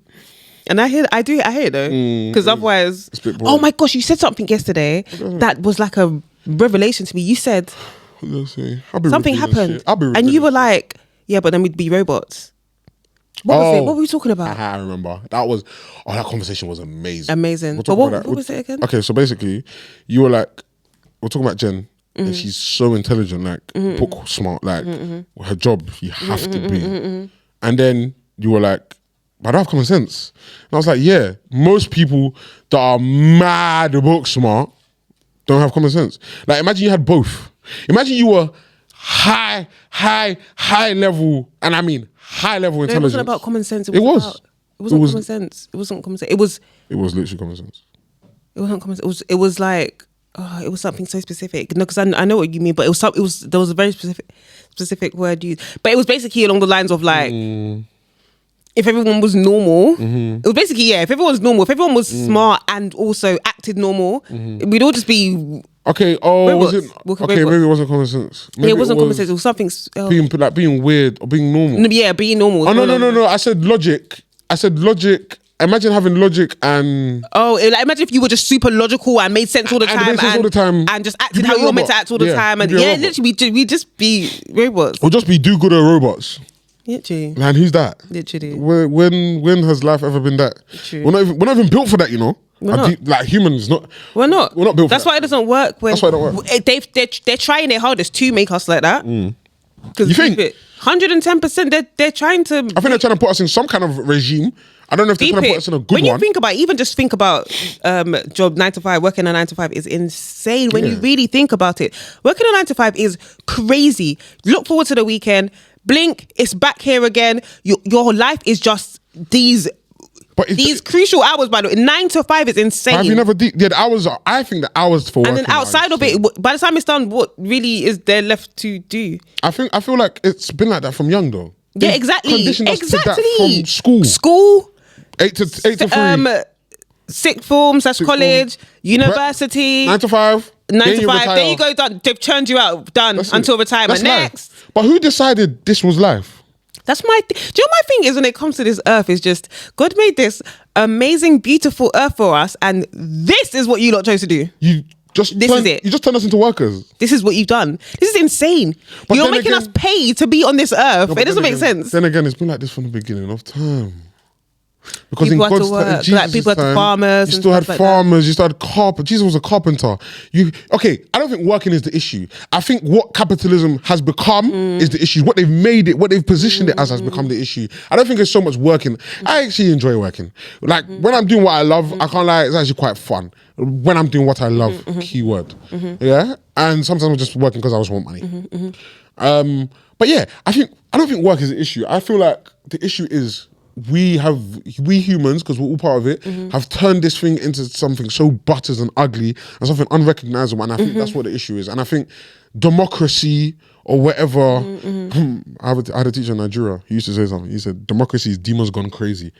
And I hear it though, because otherwise, it's a bit boring. oh my gosh, you said something yesterday that was like a revelation to me. You said something happened, and you were like, "Yeah, but then we'd be robots." What was it? What were we talking about? I remember that conversation was amazing. Amazing. We'll But talk what was it again? Okay, so basically, you were like, we're talking about Jen. And she's so intelligent, like book smart, like her job you have to be. And then you were like, but I don't have common sense. And I was like, yeah, most people that are mad book smart don't have common sense. Like, imagine you had both. Imagine you were high level, and I mean high level intelligence. It wasn't about common sense. It wasn't common sense. It wasn't common sense. It was literally common sense. It wasn't common sense. It was like, it was something so specific. No, because I know what you mean, but there was a very specific word used. But it was basically along the lines of like, if everyone was normal, it was basically, if everyone was normal, if everyone was smart and also acted normal, we'd all just be okay. robots. Was it? Okay, maybe it wasn't common sense. Maybe it wasn't common sense. It was something being weird or being normal. Yeah, being normal. Oh no! I said logic. Imagine having logic and imagine if you were just super logical and made sense all the time, and just acted how you were meant to act all the time, and literally we just be robots. We'll just be do-gooder robots. Literally. Man, who's that? Literally. When has life ever been that? True. We're not even built for that, you know. We're not. Like humans, not. We're not. We're not built. That's for why it doesn't work. That's why it don't work. They're trying their hardest to make us like that. Because you think 110%? They're trying to. I think they're trying to put us in some kind of regime. I don't know if they're trying to put us in a good when one. you think about, job 9 to 5, working a 9 to 5 is insane. When you really think about it, working a 9 to 5 is crazy. Look forward to the weekend. Blink, it's back here again. Your life is just these crucial hours. By the way, 9 to 5 is insane. Have you never? The hours. I think the hours for. And then outside of it, by the time it's done, what really is there left to do? I feel like it's been like that from young though. Yeah, exactly. Conditioned us to that from school. School. 8 to 3. Sixth form / college, university. 9 to 5. 9 to 5. There you go. Done. They've churned you out. Done until retirement. Next. Life. But who decided this was life? That's my. Do you know what my thing is when it comes to this earth? Is just God made this amazing, beautiful earth for us, and this is what you lot chose to do. Is it. You just turned us into workers. This is what you've done. This is insane. But you're making us pay to be on this earth. It doesn't make sense. Then again, it's been like this from the beginning of time. Because people in God's had to work. Jesus' Like people had time, farmers. You still had like farmers. You still had carpenter. Jesus was a carpenter. I don't think working is the issue. I think what capitalism has become is the issue. What they've made it, what they've positioned it as, has become the issue. I don't think it's so much working. I actually enjoy working. Like when I'm doing what I love, I can't lie. It's actually quite fun. When I'm doing what I love, keyword, yeah. And sometimes I'm just working because I just want money. But yeah, I don't think work is the issue. I feel like the issue is. We humans, because we're all part of it, have turned this thing into something so butters and ugly and something unrecognizable, and I think that's what the issue is. And I think democracy or whatever. I had a teacher in Nigeria. He used to say something. He said, "Democracy is demons gone crazy,"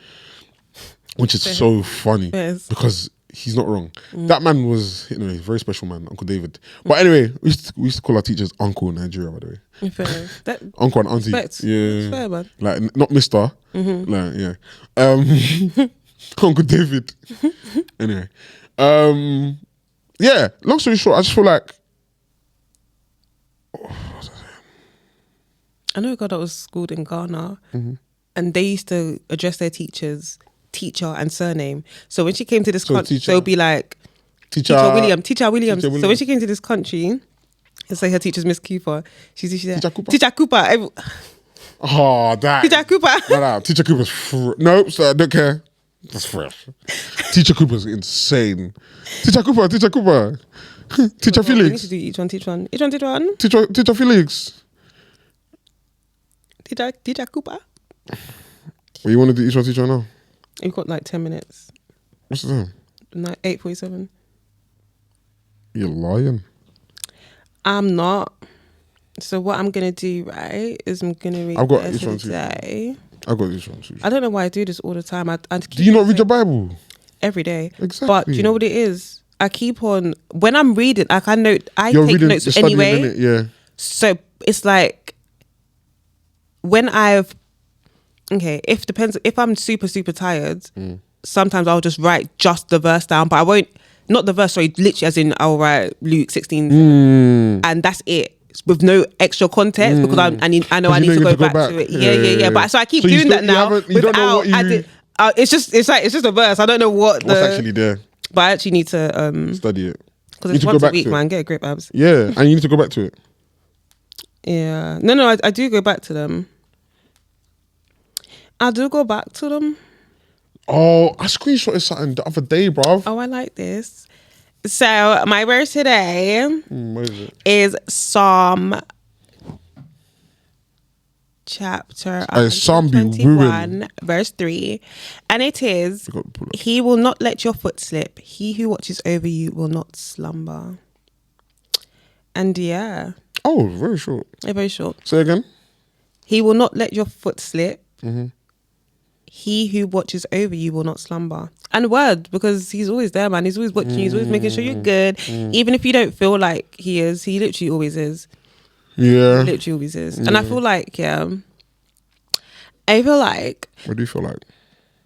which is so funny because he's not wrong. That man was, a very special man, Uncle David. But anyway, we used to call our teachers Uncle in Nigeria, by the way. Fair. Uncle and Auntie. Respect. Yeah. Fair, man. Like, not Mr. Like, yeah. Uncle David. Anyway. Yeah, long story short, I just feel like... I know a girl that was schooled in Ghana. and they used to address their teachers teacher and surname. So when she came to this So country, teacher- so it'll be like Teacher Williams. Teacher Williams. So when she came to this country, let's say her teacher's Miss Cooper. She's Teacher Cooper. Teacher Cooper. Oh, that. Teacher Cooper. No, Teacher Cooper's nope, so I don't care. That's fresh. Teacher Cooper's insane. Teacher Cooper. Teacher We need to Felix. do each one. Teacher Felix. Teacher Cooper. What you want to do each one teacher now? You've got like 10 minutes. What's the time? 8:47. You're lying. I'm not. So what I'm gonna do, right, is I'm gonna read I've got verse each of one the too. day. I've got this one too. I don't know why I do this all the time. I keep Do you not on read your saying- Bible? every day? Exactly. But do you know what it is? I keep on when I'm reading. Like I know I You're take reading, notes you're studying, anyway. innit? Yeah. So it's like when I've if I'm super tired, sometimes I'll just write just the verse down, but I won't not the verse, sorry, literally as in I'll write Luke 16 and that's it. With no extra context because I know I need to go back to it. Yeah. But so I keep So you doing still- that now. you don't know what you- It's just a verse. I don't know what What's actually there? but I actually need to Study it. because You need it's to go once a back week, to it. man. Get a grip, abs. Yeah, and you need to go back to it. Yeah. No, I do go back to them. I do go back to them. Oh, I screenshotted something the other day, bruv. Oh, I like this. So my verse today What is it? is Psalm chapter Psalm be 21, verse 3. And it is, You got to pull up. he will not let your foot slip. He who watches over you will not slumber. And yeah, Oh, very short. very short. Say again. He will not let your foot slip. Mm-hmm. He who watches over you will not slumber. And word, because he's always there, man. He's always watching you. He's always making sure you're good. Even if you don't feel like he is, he literally always is. Yeah. He literally always is. And I feel like, I feel like What do you feel like?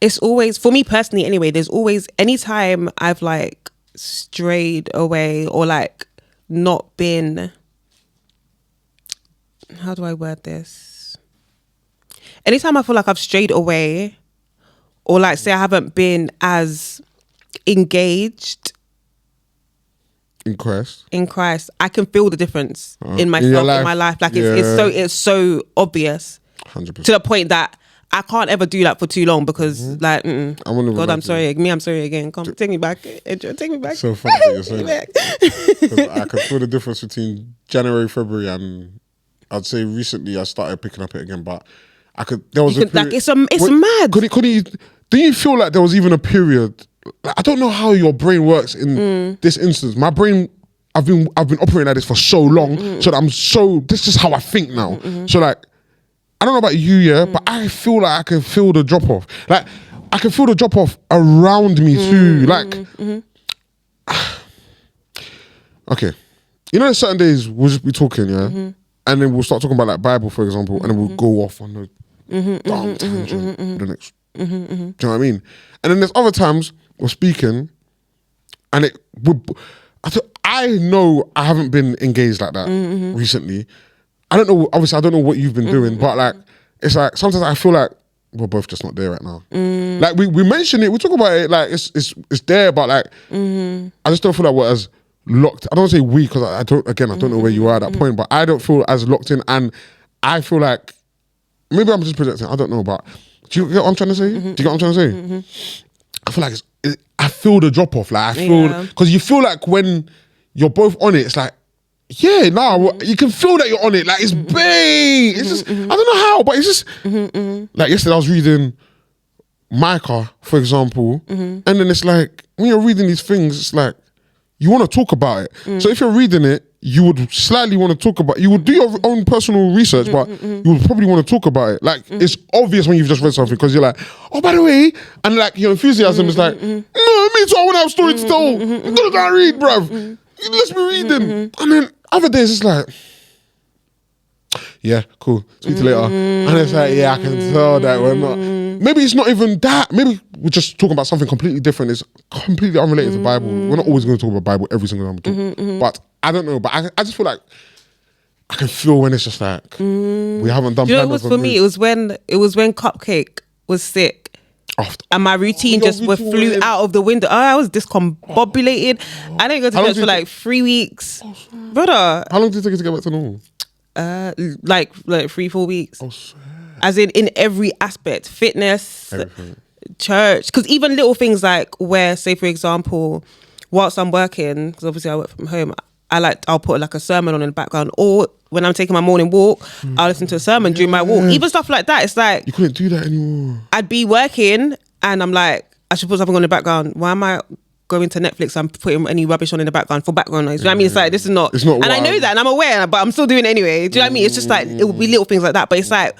it's always, for me personally anyway, there's always, anytime I've like strayed away or like not been, how do I word this? Anytime I feel like I've strayed away or like say I haven't been as engaged In Christ. in Christ, I can feel the difference in in myself, your in life. my life. Like Yeah. it's so obvious 100%. to the point that I can't ever do that for too long because like, I wanna go God, back I'm to sorry. Me, I'm sorry again. Come, take me back. Take me back. So funny that you're Take me saying back. that. 'Cause I can feel the difference between January, February, and I'd say recently I started picking up it again. But I could. There was You a could- like, period, it's mad. Could you? Do you feel like there was even a period? Like, I don't know how your brain works in this instance. My brain. I've been operating like this for so long, so that this is how I think now. So like, I don't know about you, yeah, but I feel like I can feel the drop off. Like, I can feel the drop off around me too. Like, okay, you know, there's certain days we'll just be talking, yeah, and then we'll start talking about like Bible, for example, and then we'll go off on the dumb tangent the next. Do you know what I mean? And then there's other times we're speaking, and I know I haven't been engaged like that recently. I don't know. Obviously, I don't know what you've been doing, but like, it's like sometimes I feel like we're both just not there right now. Like we mention it, we talk about it, like it's there, but like I just don't feel like we're as locked. I don't say we because I don't know where you are at that point, but I don't feel as locked in, and I feel like maybe I'm just projecting. I don't know, but do you get what I'm trying to say? Do you get what I'm trying to say? I feel like I feel the drop off. Like I feel because you feel like when you're both on it, it's like. Yeah, you can feel that you're on it. Like it's bae. It's just I don't know how, but it's just like yesterday I was reading Micah, for example, and then it's like when you're reading these things, it's like you want to talk about it. So if you're reading it, you would slightly want to talk about. You would do your own personal research, but you would probably want to talk about it. Like it's obvious when you've just read something because you're like, oh, by the way, and like your enthusiasm is like, no, me too. I want to have a story to tell. I'm gonna go and read, bruv. Let's be reading, and then. Other days it's like, yeah, cool. Speak to you later. And it's like, yeah, I can tell that we're not. Maybe it's not even that. Maybe we're just talking about something completely different. It's completely unrelated to Bible. We're not always going to talk about Bible every single time we talk. But I don't know. But I just feel like I can feel when it's just like we haven't done. Do you know what it was for me? It was when Cupcake was sick. And my routine just flew out of the window. I was discombobulated. I didn't go to church for like 3 weeks. Brother. How long did it take you to get back to normal? Like 3-4 weeks. Oh, shit. As in every aspect. Fitness, Everything. Church. Because even little things like where, say for example, whilst I'm working, because obviously I work from home, I'll put like a sermon on in the background, or when I'm taking my morning walk, I'll listen to a sermon during my walk. Even stuff like that. It's like you couldn't do that anymore. I'd be working and I'm like, I should put something on in the background. Why am I going to Netflix and putting any rubbish on in the background for background noise? Do you know what I mean? It's like, this is not. And I know that and I'm aware, but I'm still doing it anyway. Do you know what I mean? It's just like, it would be little things like that. But it's like,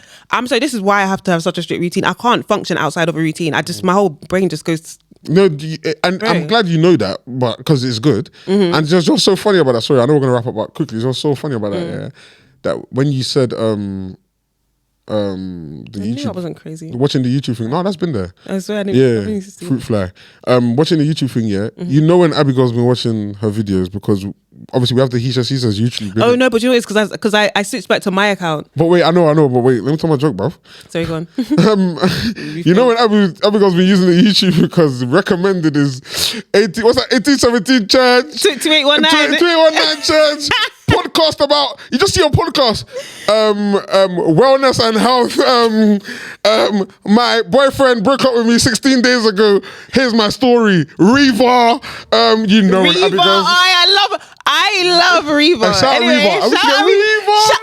this is why I have to have such a strict routine. I can't function outside of a routine. My whole brain just goes. No, and I'm glad you know that, but because it's good. And just so funny about that. Sorry, I know we're gonna wrap up, but quickly, it's just so funny about that. Yeah, that when you said the YouTube, I wasn't crazy. Watching the YouTube thing. No, that's been there. I swear, Fruit fly. Watching the YouTube thing. Yeah, you know when Abigail's been watching her videos because obviously we have the He Says YouTube. Oh no, but you know it's because I switched back to my account. But wait, I know. But wait, let me tell my joke, bruv. Sorry, go on. You know when Abigail's been using the YouTube because recommended is 1817 church, 2819 church. Podcast about, you just see a podcast, wellness and health. My boyfriend broke up with me 16 days ago. Here's my story. Reva, you know Reva, I love Reva. Shout out Reva.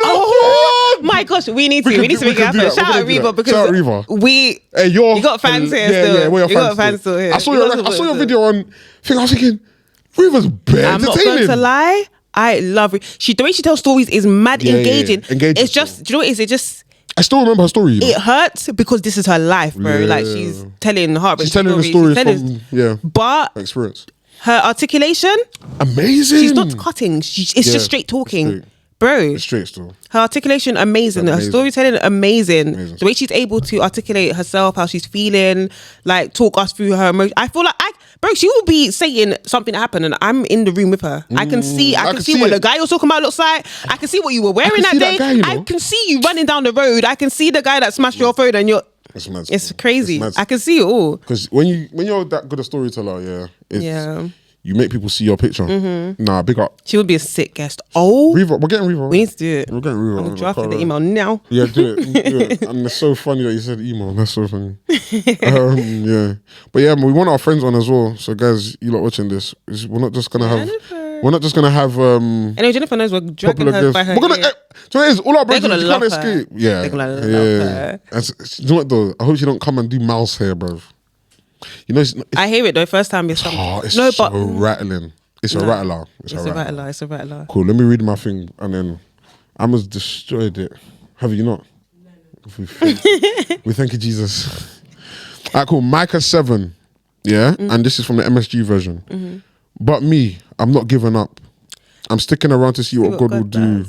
Oh my gosh, we need to make it happen. Shout out Reva because you got fans here still. Yeah, you got fans still here. I saw your video on thing. I was thinking, Reva's bare I'm not going to lie. I love it. The way she tells stories is mad engaging. It's just, do you know what it is? It just... I still remember her story. It hurts because this is her life, bro. Yeah. Like she's telling heartbreak. She's telling the stories from but her experience. Her articulation, amazing. She's not cutting. It's just straight talking. Bro, it's straight still. Her articulation, amazing. Her storytelling, amazing. The way she's able to articulate herself, how she's feeling, like talk us through her emotions. I feel like, she will be saying something happened and I'm in the room with her. I can see what the guy you're talking about looks like. I can see what you were wearing that day. I can see you running down the road. I can see the guy that smashed your phone and you're... It's crazy. I can see it all. Because when you're that good a storyteller, you make people see your picture. Nah, big up. She would be a sick guest. Oh, Reva, we're getting Reva. We need to do it. We're getting Reva. I'm drafting the email now. Yeah, do it. And it's so funny that you said email. That's so funny. Yeah, but yeah, we want our friends on as well. So guys, you lot watching this, we're not just gonna have. We're not just gonna have. Anyway, Jennifer knows we're dragging her by her. We're gonna. So it is all our brothers. You can't her. escape. Yeah, they're gonna love her. You know what though? I hope she don't come and do mouse hair, bro. You know, I hear it though. First time it's so rattling. It's a rattler. It's a rattler. Cool. Let me read my thing, and then Amma's destroyed it. Have you not? No. We thank you, Jesus. Alright, cool. Micah 7. Yeah, and this is from the MSG version. But me, I'm not giving up. I'm sticking around to see what God will do.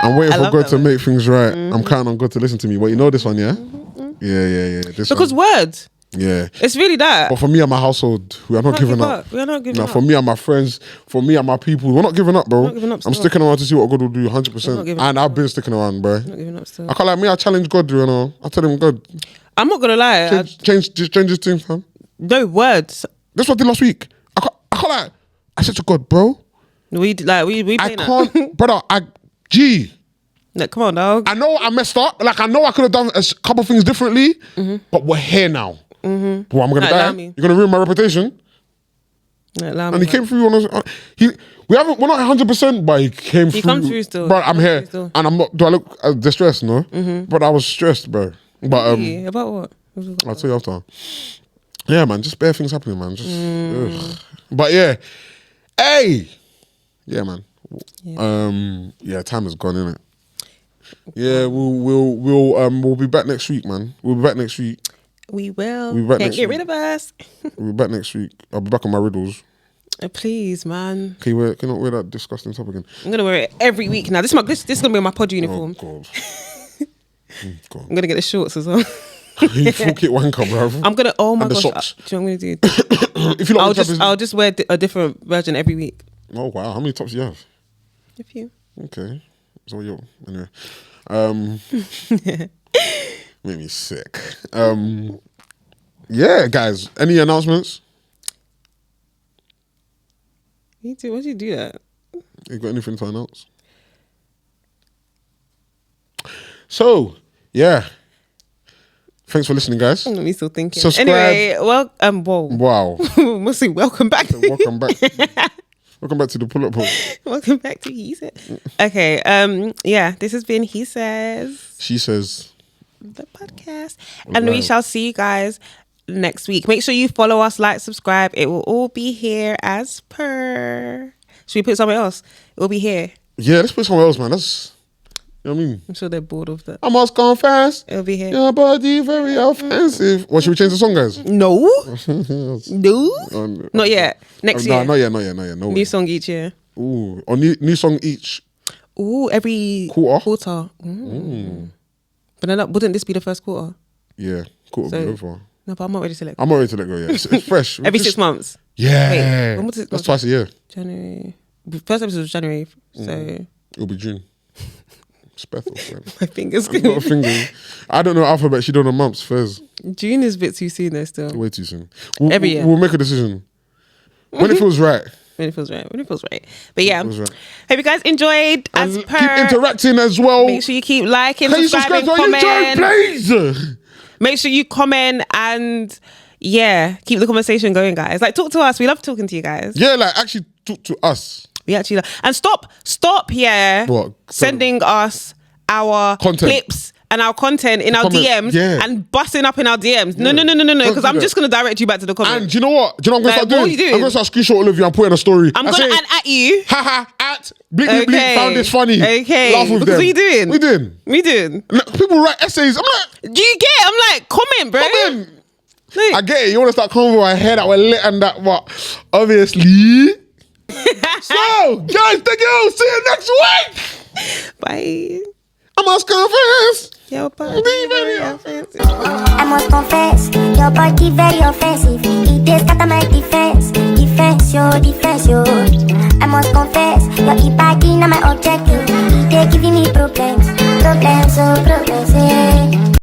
I'm waiting for God to make things right. I'm counting on God to listen to me. Well, you know this one, yeah? Yeah. Because words. Yeah, it's really that. But for me and my household, we are not giving up. We are not giving up. For me and my friends, for me and my people, we're not giving up, bro. I'm sticking around to see what God will do, 100%. And I've been sticking around, bro. Not giving up still. I can't like me. I challenge God, you know. I tell him, God. I'm not gonna lie. Change his thing, fam. No words. That's what I did last week. I can't like. I said to God, bro. We I can't, brother. Like, come on, dog. I know I messed up. Like I know I could have done a couple things differently, but we're here now. Well, I'm gonna die. You're gonna ruin my reputation. And he came through on us. We're not 100%, but he came through. He comes through still. But I'm here, and I'm not. Do I look distressed? No. But I was stressed, bro. But about what? I'll tell you after. Yeah, man. Just bare things happening, man. Just. But yeah, hey, yeah, man. Yeah, time is gone, innit? Yeah, we'll be back next week, man. We'll be back next week. We will. Can't get rid of us. We'll be back next week. I'll be back on my riddles. Please, man. Can you not wear that disgusting top again? I'm gonna wear it every week now. This is gonna be my pod uniform. Oh God. I'm gonna get the shorts as well. You full kit wanker, bro. I'm gonna. Oh my and gosh. the socks. Do you know what I'm gonna do? If you like, I'll just wear a different version every week. Oh wow! How many tops do you have? A few. Okay. So yo, anyway. Made me sick. Yeah, guys. Any announcements? Me too. Why'd you do that? You got anything to announce? So, yeah. Thanks for listening, guys. Let me still thinking. Subscribe. Anyway, well, whoa. Wow. Must say welcome back. Welcome back. Welcome back to the pull-up hole. Welcome back to He Said. Okay, yeah, this has been He Says. She says. The podcast. And we shall see you guys next week. Make sure you follow us, like, subscribe. It will all be here as per. Should we put somewhere else? It will be here. Yeah, let's put somewhere else, man. That's, you know what I mean? I'm sure they're bored of that. I must confess. It'll be here. Your body very offensive. What, should we change the song, guys? No. No. Not yet. Next year. Not yet. No New way. song each year. Ooh. Or new song each. Ooh, every quarter. But then wouldn't this be the first quarter? Yeah. Quarter So- be over. No, but I'm not ready to let go. I'm not ready to let go yet. It's fresh. Every 6 months. Yeah. Wait, when was it? That's twice a year. January. First episode was January. So It'll be June. Spethel, friend. my fingers I've got a finger. I don't know alphabet. She don't know months. Fairs. June is a bit too soon though still. Way too soon. Every year. We'll make a decision. When it feels right. When it feels right. When it feels right. But yeah. Feels right. Hope you guys enjoyed as And per. keep interacting as well. Make sure you keep liking, Can you subscribing, subscribe to our YouTube, comment. please? Make sure you comment and yeah, keep the conversation going, guys. Like talk to us. We love talking to you guys. Yeah, like actually talk to us. We actually love. And stop, What? sending us our Content. clips and our content in our Comment, DMs yeah. and busting up in our DMs. No, Yeah. because Don't I'm do just that. gonna direct you back to the comments. And do you know what? Do you know what I'm Like, gonna what are start you doing? doing? I'm gonna start screenshot all of you and put in a story. I'm I gonna say, add at you. haha, at bleep bleep bleep. Found this funny. Okay. Laugh with Because them. what you doing? We doing. We doing. People write essays. I'm like, Do you get? I'm like, comment, bro. comment. Like, I get it. You want to start convo? I hear that we're lit and that, but obviously. So, guys, thank you. See you next week. bye. I must confess. Yo, bye. Very offensive. I must confess, your body very offensive. It is scatter my defense, yo. I must confess, your body not my objective. It is giving me problems, oh problems, yeah.